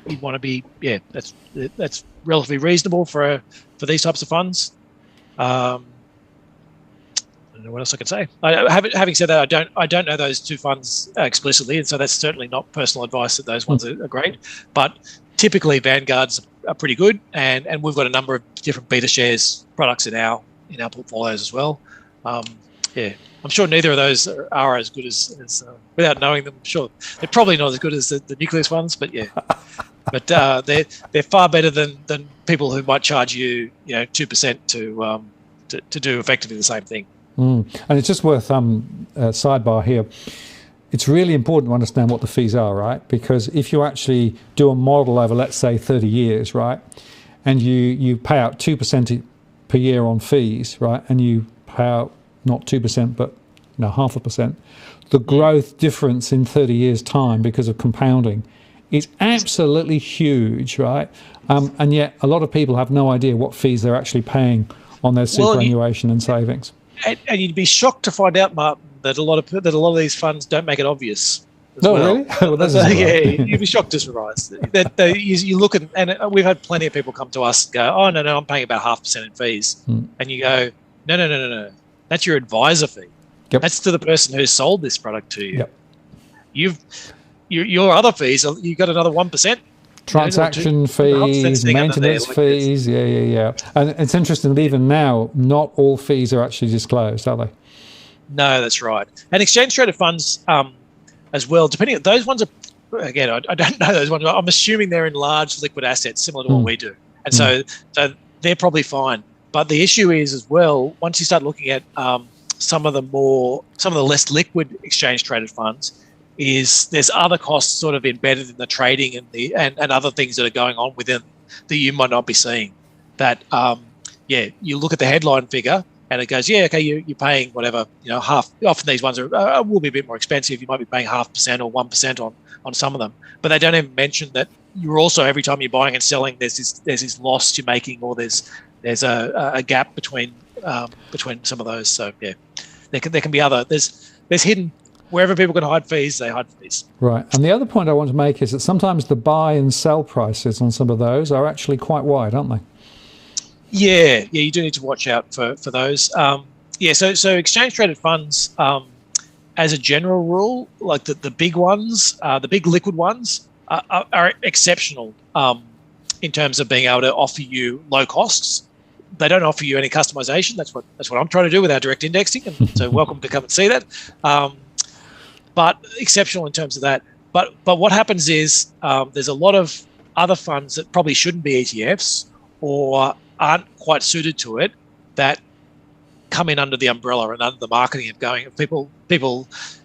Speaker 2: you'd want to be that's relatively reasonable for these types of funds. don't know what else I can say. Having said that, I don't know those two funds explicitly, and so that's certainly not personal advice that those ones are great. But typically, Vanguards are pretty good, and we've got a number of different beta shares products in our portfolios as well. I'm sure neither of those are as good as without knowing them. I'm sure they're probably not as good as the nucleus ones, but yeah. But they're far better than people who might charge you 2% to do effectively the same thing.
Speaker 1: And it's just worth sidebar here. It's really important to understand what the fees are, right? Because if you actually do a model over, let's say, 30 years, right, and you pay out 2% per year on fees, right, and you pay out not 2% but 0.5%, the growth difference in 30 years' time because of compounding is absolutely huge, right? And yet a lot of people have no idea what fees they're actually paying on their superannuation and savings.
Speaker 2: And you'd be shocked to find out, Martin, that a lot of these funds don't make it obvious.
Speaker 1: Really? Well, that's
Speaker 2: you'd be shocked to surprise. You look at, and we've had plenty of people come to us and go, "Oh no, I'm paying about 0.5% in fees," and you go, "No, that's your advisor fee.
Speaker 1: Yep.
Speaker 2: That's to the person who sold this product to you.
Speaker 1: Yep.
Speaker 2: Your other fees, you got another 1%."
Speaker 1: Transaction fees, maintenance fees, yeah. And it's interesting that even now, not all fees are actually disclosed, are they?
Speaker 2: No, that's right. And exchange-traded funds as well, depending on those ones are, again, I don't know those ones. I'm assuming they're in large liquid assets similar to what we do. And so they're probably fine. But the issue is as well, once you start looking at some of the less liquid exchange-traded funds, is there's other costs sort of embedded in the trading and other things that are going on within that you might not be seeing. That you look at the headline figure and it goes, you're paying whatever, half. Often these ones will be a bit more expensive. You might be paying 0.5% or 1% on some of them, but they don't even mention that you're also, every time you're buying and selling, there's this loss you're making, or there's a gap between some of those. So yeah, there can be other there's hidden. Wherever people can hide fees, they hide fees.
Speaker 1: Right. And the other point I want to make is that sometimes the buy and sell prices on some of those are actually quite wide, aren't they?
Speaker 2: Yeah, you do need to watch out for those. So exchange-traded funds, as a general rule, like the big ones, the big liquid ones, are exceptional in terms of being able to offer you low costs. They don't offer you any customization. That's what I'm trying to do with our direct indexing, and so welcome to come and see that. But exceptional in terms of that. But what happens is there's a lot of other funds that probably shouldn't be ETFs or aren't quite suited to it that come in under the umbrella and under the marketing of going people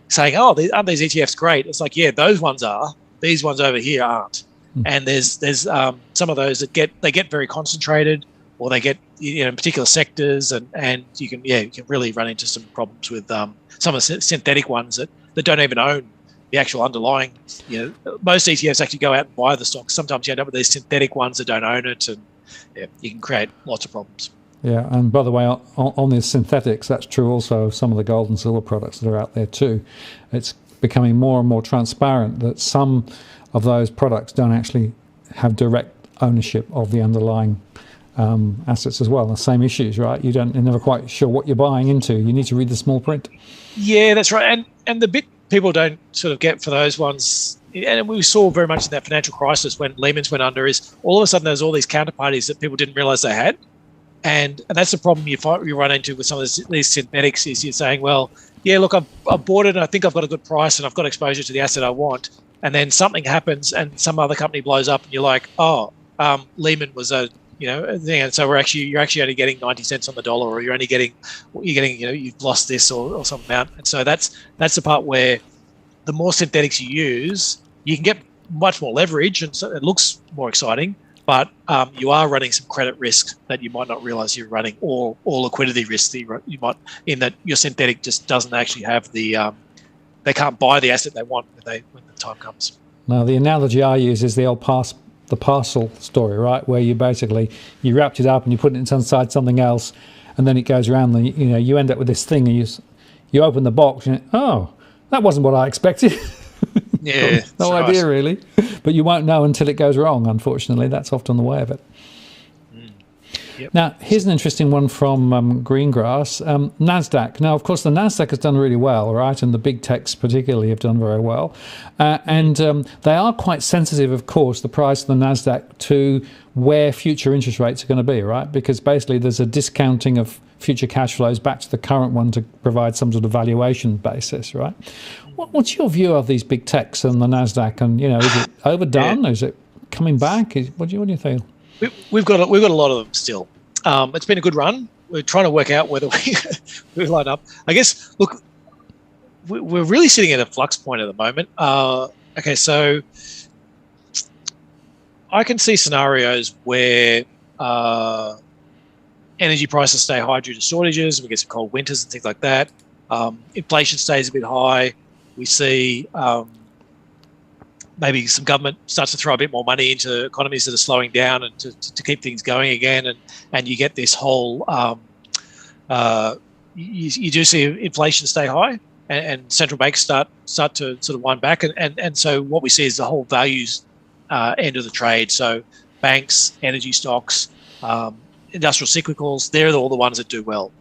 Speaker 2: saying, "Oh, aren't these ETFs great?" It's like, yeah, those ones are. These ones over here aren't. And there's some of those that get very concentrated, or they get in particular sectors, and you can really run into some problems with some of the synthetic ones that don't even own the actual underlying. Most ETFs actually go out and buy the stock. Sometimes you end up with these synthetic ones that don't own it, and you can create lots of problems.
Speaker 1: Yeah, and by the way, on the synthetics, that's true also of some of the gold and silver products that are out there too. It's becoming more and more transparent that some of those products don't actually have direct ownership of the underlying assets as well. The same issues, right? You're never quite sure what you're buying into. You need to read the small print.
Speaker 2: Yeah, that's right. And the bit people don't sort of get for those ones, and we saw very much in that financial crisis when Lehman's went under, is all of a sudden there's all these counterparties that people didn't realize they had. And that's the problem you run into with some of these synthetics, is you're saying, well, yeah, look, I've bought it and I think I've got a good price and I've got exposure to the asset I want. And then something happens and some other company blows up and you're like, Lehman was a thing, and so you're actually only getting 90 cents on the dollar, or you're getting you've lost this or some amount. And so that's the part where the more synthetics you use, you can get much more leverage, and so it looks more exciting. But you are running some credit risk that you might not realize you're running, or liquidity risk that you might, in that your synthetic just doesn't actually have the they can't buy the asset they want when the time comes.
Speaker 1: Now, the analogy I use is the old parcel story, right? Where you wrapped it up and you put it inside something else, and then it goes around, and you end up with this thing, and you open the box and that wasn't what I expected.
Speaker 2: Yeah,
Speaker 1: no idea really, but you won't know until it goes wrong. Unfortunately, that's often the way of it.
Speaker 2: Yep.
Speaker 1: Now, here's an interesting one from Greengrass. NASDAQ. Now, of course, the NASDAQ has done really well, right? And the big techs particularly have done very well. And they are quite sensitive, of course, the price of the NASDAQ to where future interest rates are going to be, right? Because basically there's a discounting of future cash flows back to the current one to provide some sort of valuation basis, right? What's your view of these big techs and the NASDAQ? And, is it overdone? Yeah. Is it coming back? What do you feel?
Speaker 2: We've got a lot of them still. It's been a good run. We're trying to work out whether we line up. I guess, look, we're really sitting at a flux point at the moment. Okay, so I can see scenarios where energy prices stay high due to shortages. We get some cold winters and things like that. Inflation stays a bit high. We see maybe some government starts to throw a bit more money into economies that are slowing down and to keep things going again. And you get this whole, you do see inflation stay high and central banks start to sort of wind back. And so what we see is the whole values end of the trade. So banks, energy stocks, industrial cyclicals, they're all the ones that do well.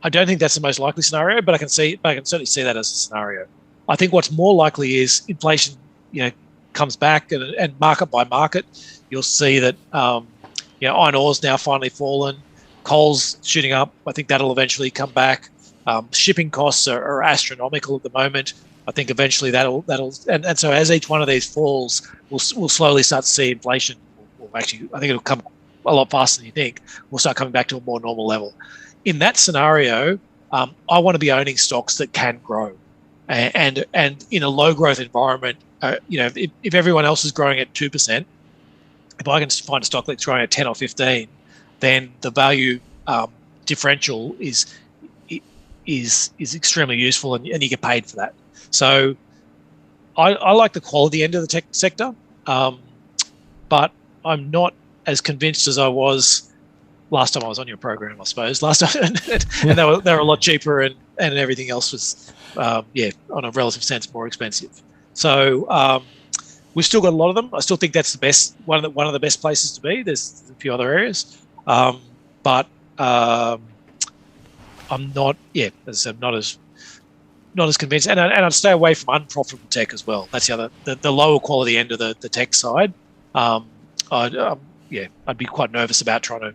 Speaker 2: I don't think that's the most likely scenario, but I can certainly see that as a scenario. I think what's more likely is inflation, comes back and market by market, you'll see that, iron ore's now finally fallen, coal's shooting up. I think that'll eventually come back. Shipping costs are astronomical at the moment. I think eventually and so as each one of these falls, we'll slowly start to see inflation. Actually, I think it'll come a lot faster than you think. We'll start coming back to a more normal level. In that scenario, I want to be owning stocks that can grow, and in a low growth environment, if everyone else is growing at 2%, if I can find a stock that's growing at 10 or 15, then the value differential is extremely useful, and you get paid for that. So I like the quality end of the tech sector, but I'm not as convinced as I was last time I was on your program, I suppose. Last time, and they were a lot cheaper, and everything else was, on a relative sense, more expensive. So we've still got a lot of them. I still think that's the best one of the best places to be. There's a few other areas, but I'm not. Yeah, as I said, not as convinced, and I'd stay away from unprofitable tech as well. That's the lower quality end of the tech side. I'd be quite nervous about trying to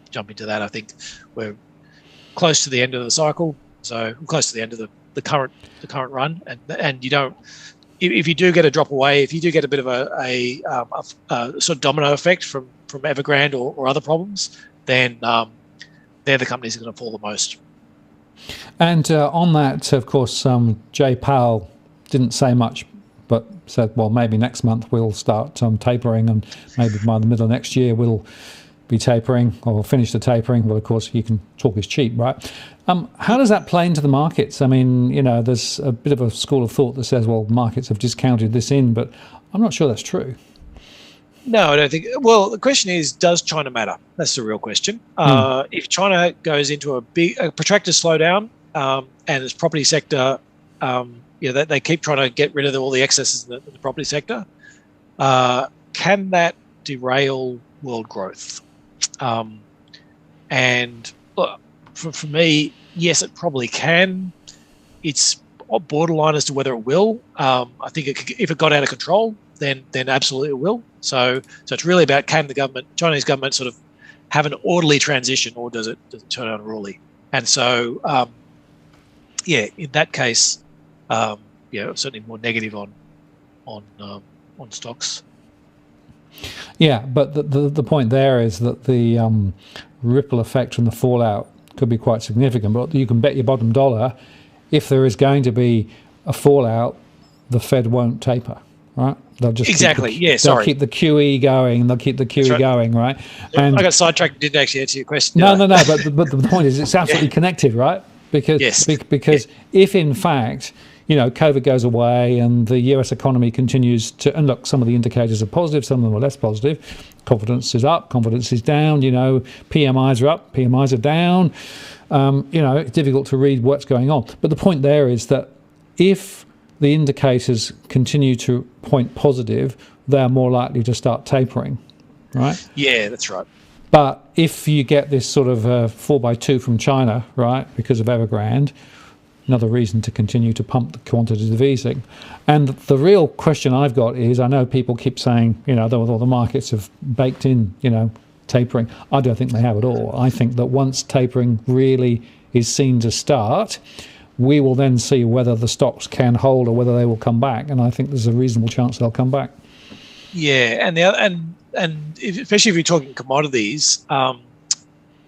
Speaker 2: jump into that. I think we're close to the end of the cycle, so close to the end of the current run, and you don't. If you do get a drop away, if you do get a bit of a sort of domino effect from Evergrande or other problems, then they're the companies that are going to fall the most.
Speaker 1: And on that, of course, Jay Powell didn't say much, but said, well, maybe next month we'll start tapering, and maybe by the middle of next year we'll be tapering or finish the tapering. Well, of course, he can talk is cheap, right? How does that play into the markets? I mean, there's a bit of a school of thought that says, well, markets have discounted this in, but I'm not sure that's true.
Speaker 2: No, I don't think. Well, the question is, does China matter? That's the real question. If China goes into a protracted slowdown, and its property sector, they keep trying to get rid of all the excesses in the property sector, can that derail world growth? And for me, yes, it probably can. It's borderline as to whether it will. I think if it got out of control, then absolutely it will. So it's really about, can the Chinese government sort of have an orderly transition, or does it turn unruly? And so, in that case, certainly more negative on stocks.
Speaker 1: Yeah, but the point there is that the ripple effect from the fallout could be quite significant. But you can bet your bottom dollar, if there is going to be a fallout, the Fed won't taper, right? They'll just keep the QE going, and they'll keep the QE going, right? And
Speaker 2: I got sidetracked and didn't actually answer your question.
Speaker 1: No. But the point is, it's absolutely connected, right? Because if in fact, COVID goes away and the US economy continues to, and look, some of the indicators are positive, some of them are less positive. Confidence is up, confidence is down. PMIs are up, PMIs are down. It's difficult to read what's going on. But the point there is that if the indicators continue to point positive, they're more likely to start tapering. right?
Speaker 2: Yeah, that's right.
Speaker 1: But if you get this sort of 4x2 from China, right, because of Evergrande, another reason to continue to pump the quantitative easing. And the real question I've got is, I know people keep saying, the markets have baked in, tapering. I don't think they have at all. I think that once tapering really is seen to start, we will then see whether the stocks can hold or whether they will come back. And I think there's a reasonable chance they'll come back.
Speaker 2: Yeah, and especially if you're talking commodities,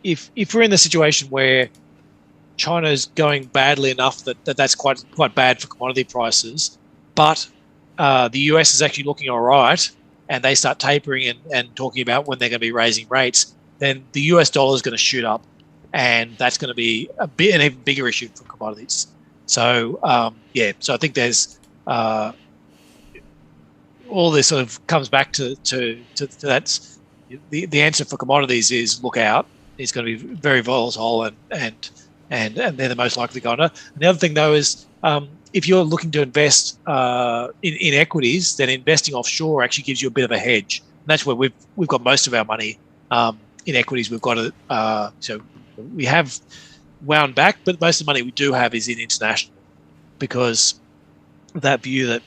Speaker 2: if we're in the situation where China's going badly enough that's quite bad for commodity prices, but the US is actually looking all right, and they start tapering and talking about when they're going to be raising rates, then the US dollar is going to shoot up, and that's going to be an even bigger issue for commodities. So so I think there's all this sort of comes back to that's the answer for commodities is look out. It's going to be very volatile and they're the most likely to go under. And the other thing though is if you're looking to invest in equities, then investing offshore actually gives you a bit of a hedge. And that's where we've got most of our money in equities. We've got it. So we have wound back, but most of the money we do have is in international, because of that view that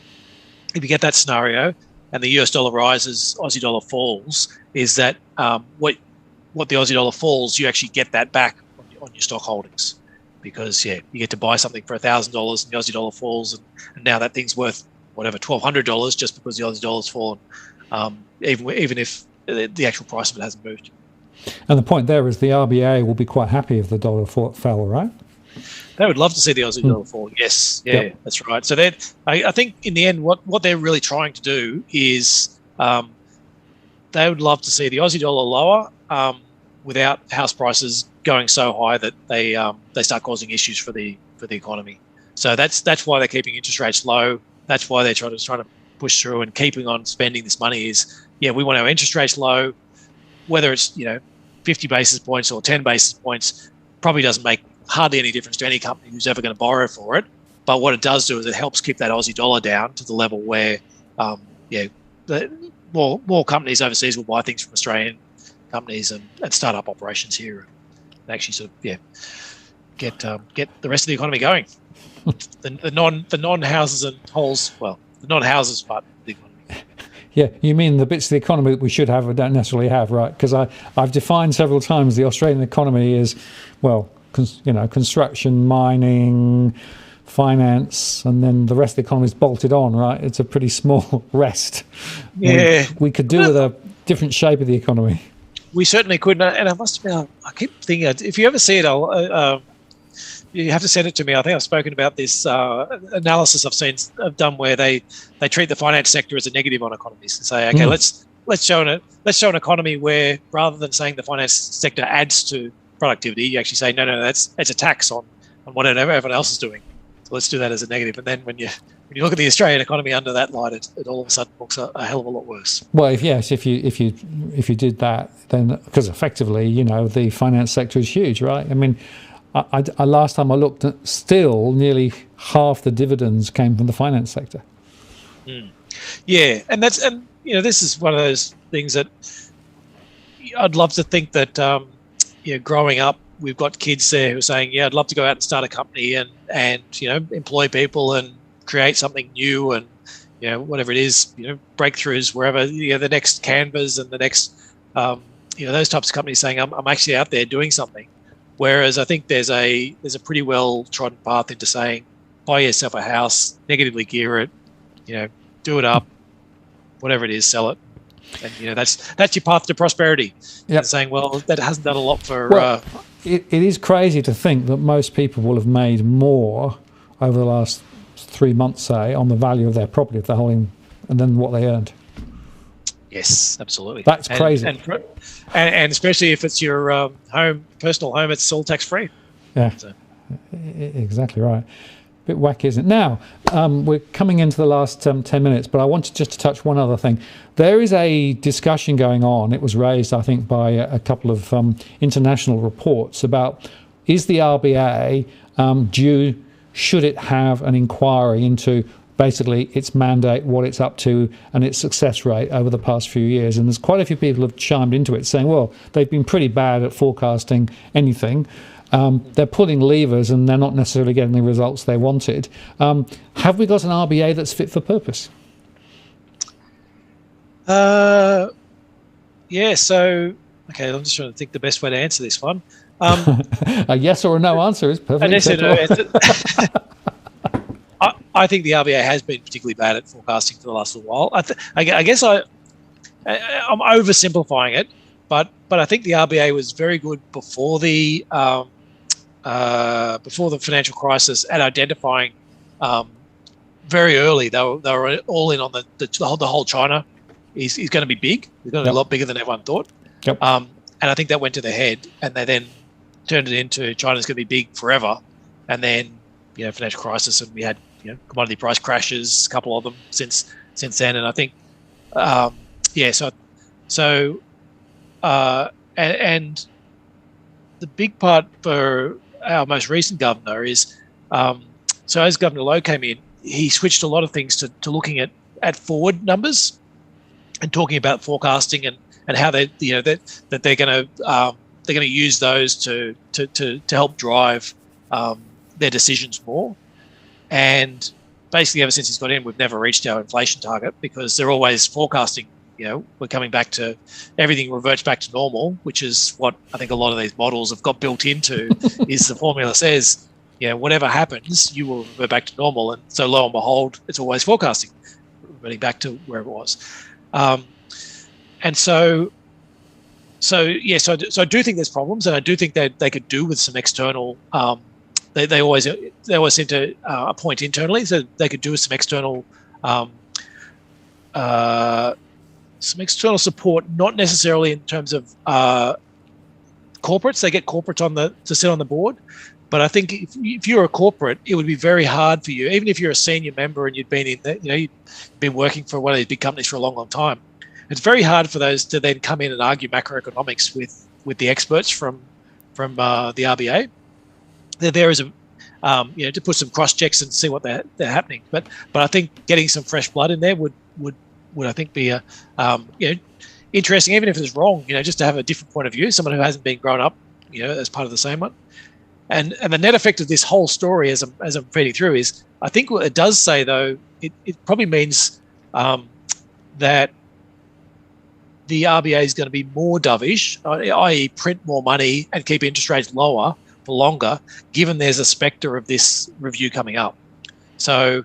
Speaker 2: if you get that scenario and the US dollar rises, Aussie dollar falls, is that what the Aussie dollar falls, you actually get that back on your stock holdings, because you get to buy something for $1,000 and the Aussie dollar falls, and now that thing's worth whatever $1,200 just because the Aussie dollar's fallen, even if the actual price of it hasn't moved.
Speaker 1: And the point there is the RBA will be quite happy if the dollar fell, right?
Speaker 2: They would love to see the Aussie dollar fall. Yes, That's right. So I think in the end, what they're really trying to do is they would love to see the Aussie dollar lower without house prices going so high that they start causing issues for the economy. So that's why they're keeping interest rates low. That's why they're trying to push through and keeping on spending this money. Is we want our interest rates low, whether it's 50 basis points or 10 basis points, probably doesn't make hardly any difference to any company who's ever going to borrow for it. But what it does do is it helps keep that Aussie dollar down to the level where, more companies overseas will buy things from Australian companies and start up operations here and actually sort of get the rest of the economy going. the non-houses and holes, well, the non-houses part of the economy.
Speaker 1: Yeah, you mean the bits of the economy that we should have but don't necessarily have, right? Because I've defined several times the Australian economy is, well, construction, mining, finance, and then the rest of the economy is bolted on, right? It's a pretty small rest.
Speaker 2: Yeah.
Speaker 1: We could do with a different shape of the economy.
Speaker 2: We certainly could. And I must admit, I keep thinking, if you ever see it, you have to send it to me. I think I've spoken about this analysis I've done where they treat the finance sector as a negative on economies and say, okay, let's show an economy where rather than saying the finance sector adds to productivity, you actually say no, that's a tax on whatever everyone else is doing. So let's do that as a negative. And then when you look at the Australian economy under that light, it all of a sudden looks a hell of a lot worse.
Speaker 1: Well, if you did that, then because effectively, the finance sector is huge, right? I mean, I last time I looked, still nearly half the dividends came from the finance sector.
Speaker 2: Yeah, and this is one of those things that I'd love to think that growing up, we've got kids there who are saying, I'd love to go out and start a company and employ people and create something new and whatever it is, breakthroughs wherever, the next Canvas and the next those types of companies saying I'm actually out there doing something. Whereas I think there's a pretty well trodden path into saying buy yourself a house, negatively gear it, do it up, whatever it is, sell it. And that's your path to prosperity.
Speaker 1: Yep.
Speaker 2: And saying, well, that hasn't done a lot for.
Speaker 1: Well, it is crazy to think that most people will have made more over the last 3 months, say, on the value of their property if they're holding, and then what they earned.
Speaker 2: Yes, absolutely.
Speaker 1: That's crazy.
Speaker 2: And especially if it's your personal home, it's all tax free.
Speaker 1: Yeah, so. Exactly right. Bit wacky, isn't it? Now, we're coming into the last 10 minutes, but I wanted just to touch one other thing. There is a discussion going on. It was raised, I think, by a couple of international reports about is the RBA due, should it have an inquiry into basically its mandate, what it's up to, and its success rate over the past few years. And there's quite a few people have chimed into it saying, well, they've been pretty bad at forecasting anything. They're pulling levers and they're not necessarily getting the results they wanted. Have we got an RBA that's fit for purpose?
Speaker 2: Yeah, so, okay, I'm just trying to think the best way to answer this one.
Speaker 1: A yes or a no answer is perfectly acceptable.
Speaker 2: I think the RBA has been particularly bad at forecasting for the last little while. I guess I'm oversimplifying it, but I think the RBA was very good before the financial crisis at identifying very early. They were all in on the whole China is going to be big. It's going to be a lot bigger than everyone thought.
Speaker 1: Yep.
Speaker 2: And I think that went to their head, and they then turned it into China's going to be big forever. And then, financial crisis, and we had, commodity price crashes, a couple of them since then. And I think, and the big part for our most recent governor is, so as Governor Lowe came in, he switched a lot of things to looking at forward numbers and talking about forecasting and how they, that they're going to use those to help drive their decisions more. And basically, ever since he's got in, we've never reached our inflation target because they're always forecasting. We're coming back to everything reverts back to normal, which is what I think a lot of these models have got built into. Is the formula says, whatever happens, you will revert back to normal, and so lo and behold, it's always forecasting, reverting back to where it was. And so I do think there's problems, and I do think that they could do with some external. They always seem to appoint internally, so they could do with some external support, not necessarily in terms of corporates. They get corporates to sit on the board, but I think if you're a corporate, it would be very hard for you, even if you're a senior member and you'd been in there, you've been working for one of these big companies for a long, long time. It's very hard for those to then come in and argue macroeconomics with the experts from the RBA. There is to put some cross checks and see what they're happening. But I think getting some fresh blood in there would I think be a interesting, even if it's wrong, just to have a different point of view, someone who hasn't been grown up, as part of the same one. And the net effect of this whole story, as I'm feeding through, is I think what it does say though, it probably means that the RBA is going to be more dovish, i.e. print more money and keep interest rates lower for longer, given there's a spectre of this review coming up. So,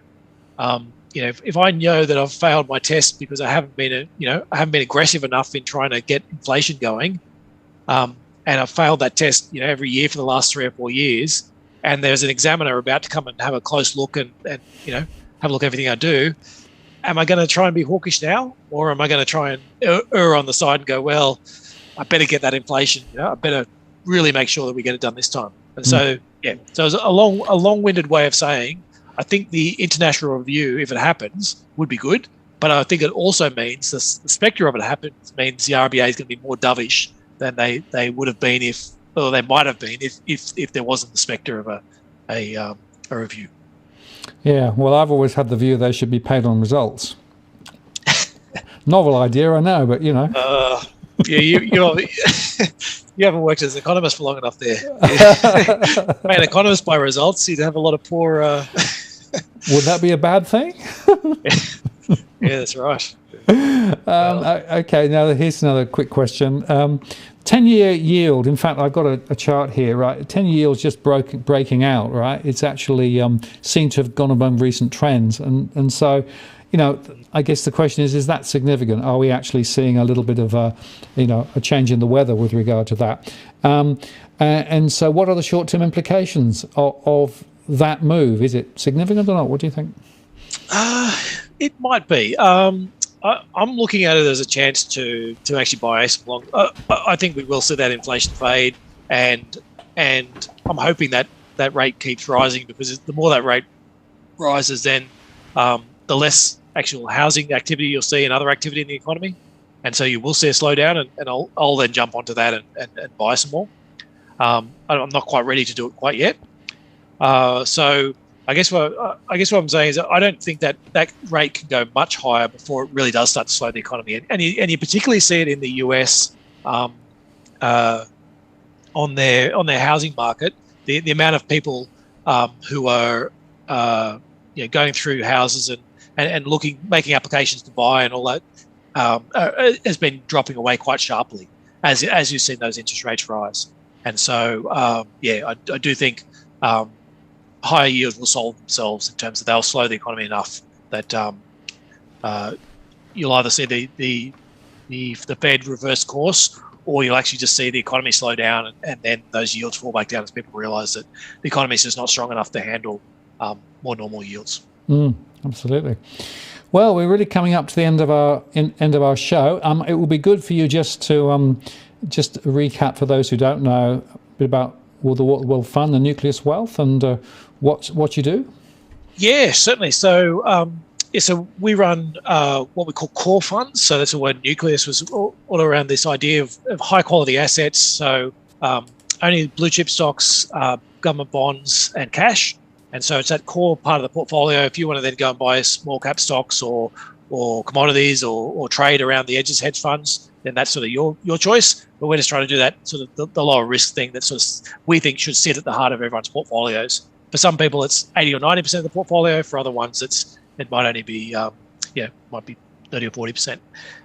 Speaker 2: if I know that I've failed my test because I haven't been aggressive enough in trying to get inflation going, and I've failed that test, every year for the last 3 or 4 years, and there's an examiner about to come and have a close look and have a look at everything I do, am I going to try and be hawkish now, or am I going to try and err on the side and go, well, I better get that inflation, I better really make sure that we get it done this time. And so it's a long-winded way of saying, I think the international review, if it happens, would be good. But I think it also means the spectre of it happens means the RBA is going to be more dovish than they would have been they might have been if there wasn't the spectre of a review. Yeah,
Speaker 1: well, I've always had the view they should be paid on results. Novel idea, I know, but
Speaker 2: you haven't worked as an economist for long enough there. An economist by results, you'd have a lot of poor...
Speaker 1: Would that be a bad thing?
Speaker 2: Yeah, that's right.
Speaker 1: Okay, now here's another quick question. 10-year yield, in fact, I've got a chart here, right? 10-year yield's just breaking out, right? It's actually seemed to have gone among recent trends. And so, I guess the question is that significant? Are we actually seeing a little bit of a change in the weather with regard to that? And so what are the short-term implications of that move? Is it significant or not? What do you think?
Speaker 2: It might be. I'm looking at it as a chance to actually buy some long. I think we will see that inflation fade, and I'm hoping that rate keeps rising, because the more that rate rises, then the less actual housing activity you'll see and other activity in the economy, and so you will see a slowdown, and I'll then jump onto that and buy some more. I'm not quite ready to do it quite yet. So I guess what I'm saying is I don't think that rate can go much higher before it really does start to slow the economy, and you particularly see it in the US on their housing market. The amount of people who are going through houses and making applications to buy and all that has been dropping away quite sharply as you've seen those interest rates rise. And so I do think higher yields will solve themselves in terms of they'll slow the economy enough that you'll either see the Fed reverse course, or you'll actually just see the economy slow down and then those yields fall back down as people realise that the economy is just not strong enough to handle more normal yields.
Speaker 1: Absolutely. Well, we're really coming up to the end of our show. It will be good for you just to just recap for those who don't know a bit about the Wealth Fund, the Nucleus Wealth, and what you do.
Speaker 2: Yeah, certainly. So so we run what we call core funds. So that's the word nucleus was all around this idea of high quality assets. So only blue chip stocks, government bonds, and cash. And so it's that core part of the portfolio. If you want to then go and buy small cap stocks or commodities or trade around the edges, hedge funds, then that's sort of your choice. But we're just trying to do that sort of the lower risk thing that sort of we think should sit at the heart of everyone's portfolios. For some people, it's 80 or 90% of the portfolio. For other ones, it might only be might be 30 or 40%.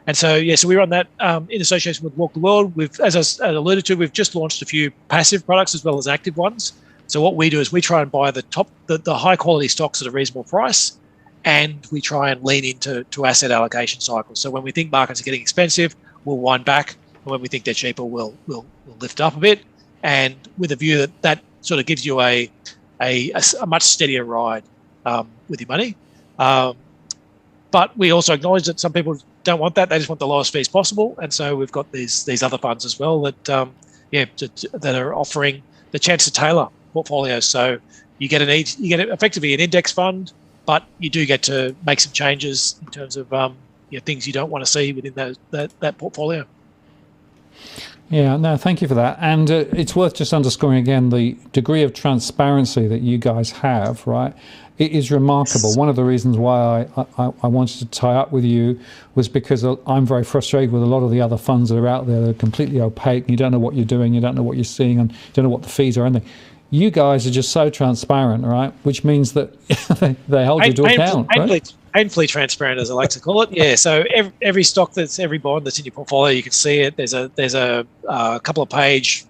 Speaker 2: And so so we run that in association with Walk the World. As I alluded to, we've just launched a few passive products as well as active ones. So what we do is we try and buy the high quality stocks at a reasonable price, and we try and lean into asset allocation cycles. So when we think markets are getting expensive, we'll wind back, and when we think they're cheaper, we'll lift up a bit, and with a view that sort of gives you a much steadier ride with your money. But we also acknowledge that some people don't want that; they just want the lowest fees possible, and so we've got these other funds as well that that are offering the chance to tailor portfolios. So you get effectively an index fund, but you do get to make some changes in terms of things you don't want to see within that portfolio.
Speaker 1: Yeah, no, thank you for that. And it's worth just underscoring again the degree of transparency that you guys have, right? It is remarkable. One of the reasons why I wanted to tie up with you was because I'm very frustrated with a lot of the other funds that are out there that are completely opaque. You don't know what you're doing, you don't know what you're seeing, and you don't know what the fees are. Anything. You guys are just so transparent, right? Which means that they hold you to account.
Speaker 2: Painfully transparent, as I like to call it. Yeah. So every stock every bond that's in your portfolio, you can see it. There's a couple of page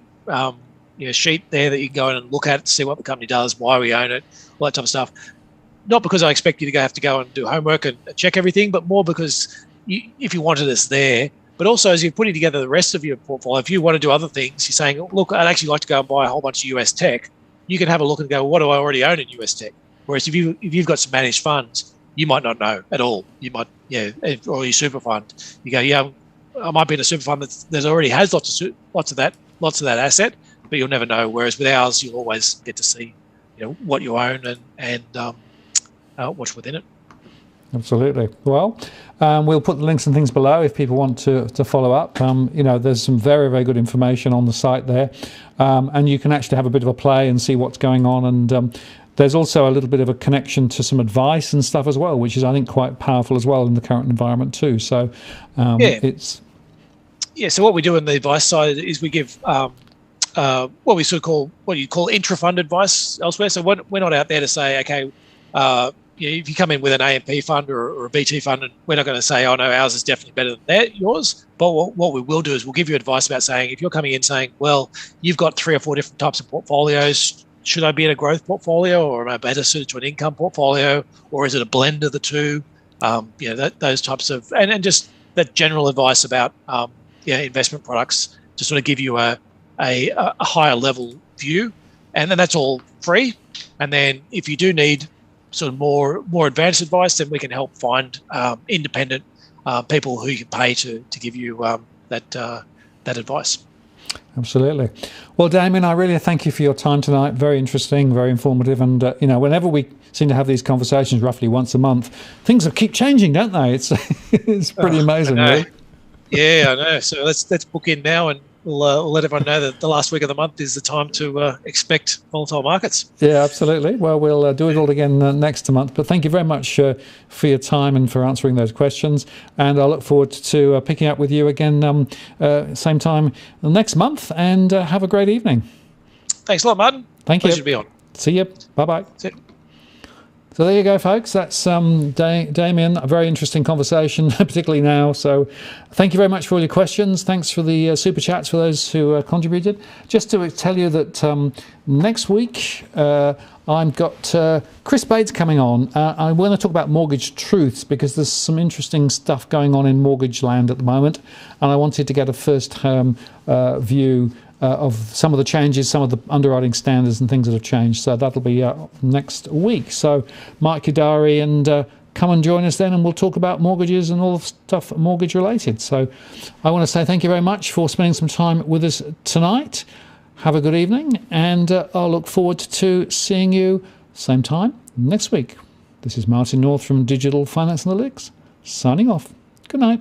Speaker 2: sheet there that you can go in and look at, see what the company does, why we own it, all that type of stuff. Not because I expect you to have to go and do homework and check everything, but more because if you wanted us there. But also, as you're putting together the rest of your portfolio, if you want to do other things, you're saying, look, I'd actually like to go and buy a whole bunch of US tech. You can have a look and go, what do I already own in US tech? Whereas if you've got some managed funds, you might not know at all. You might, or your super fund. You go, I might be in a super fund that already has lots of that asset, but you'll never know. Whereas with ours, you'll always get to see, what you own and what's within it.
Speaker 1: Absolutely. Well, we'll put the links and things below if people want to follow up. There's some very, very good information on the site there, and you can actually have a bit of a play and see what's going on. And there's also a little bit of a connection to some advice and stuff as well, which is, I think, quite powerful as well in the current environment too. So it's...
Speaker 2: Yeah, so what we do on the advice side is we give what you call intra-fund advice elsewhere. So we're not out there to say, okay, if you come in with an AMP fund or a BT fund, and we're not going to say, oh no, ours is definitely better than yours. But what we will do is we'll give you advice about saying, if you're coming in saying, well, you've got 3 or 4 different types of portfolios, should I be in a growth portfolio, or am I better suited to an income portfolio, or is it a blend of the two? Those types of, and just that general advice about investment products to sort of give you a higher level view, and then that's all free. And then if you do need sort of more advanced advice, then we can help find independent people who you can pay to give you that advice.
Speaker 1: Absolutely. Well, Damien, I really thank you for your time tonight. Very interesting, very informative. And, whenever we seem to have these conversations roughly once a month, things keep changing, don't they? It's pretty amazing, really.
Speaker 2: Yeah, I know. So let's book in now and we'll let everyone know that the last week of the month is the time to expect volatile markets.
Speaker 1: Yeah, absolutely. Well, we'll do it all again next month. But thank you very much for your time and for answering those questions. And I look forward to picking up with you again same time next month. And have a great evening.
Speaker 2: Thanks a lot, Martin.
Speaker 1: Thank you.
Speaker 2: Pleasure to be on.
Speaker 1: See you. Bye-bye.
Speaker 2: See you.
Speaker 1: So there you go, folks. That's Damien. A very interesting conversation, particularly now. So thank you very much for all your questions. Thanks for the super chats for those who contributed. Just to tell you that next week I've got Chris Bates coming on. I want to talk about mortgage truths because there's some interesting stuff going on in mortgage land at the moment. And I wanted to get a first-hand view of some of the changes, some of the underwriting standards and things that have changed. So that'll be next week. So mark your diary and come and join us then, and we'll talk about mortgages and all the stuff mortgage related. So I want to say thank you very much for spending some time with us tonight. Have a good evening, and I'll look forward to seeing you same time next week. This is Martin North from Digital Finance Analytics, signing off. Good night.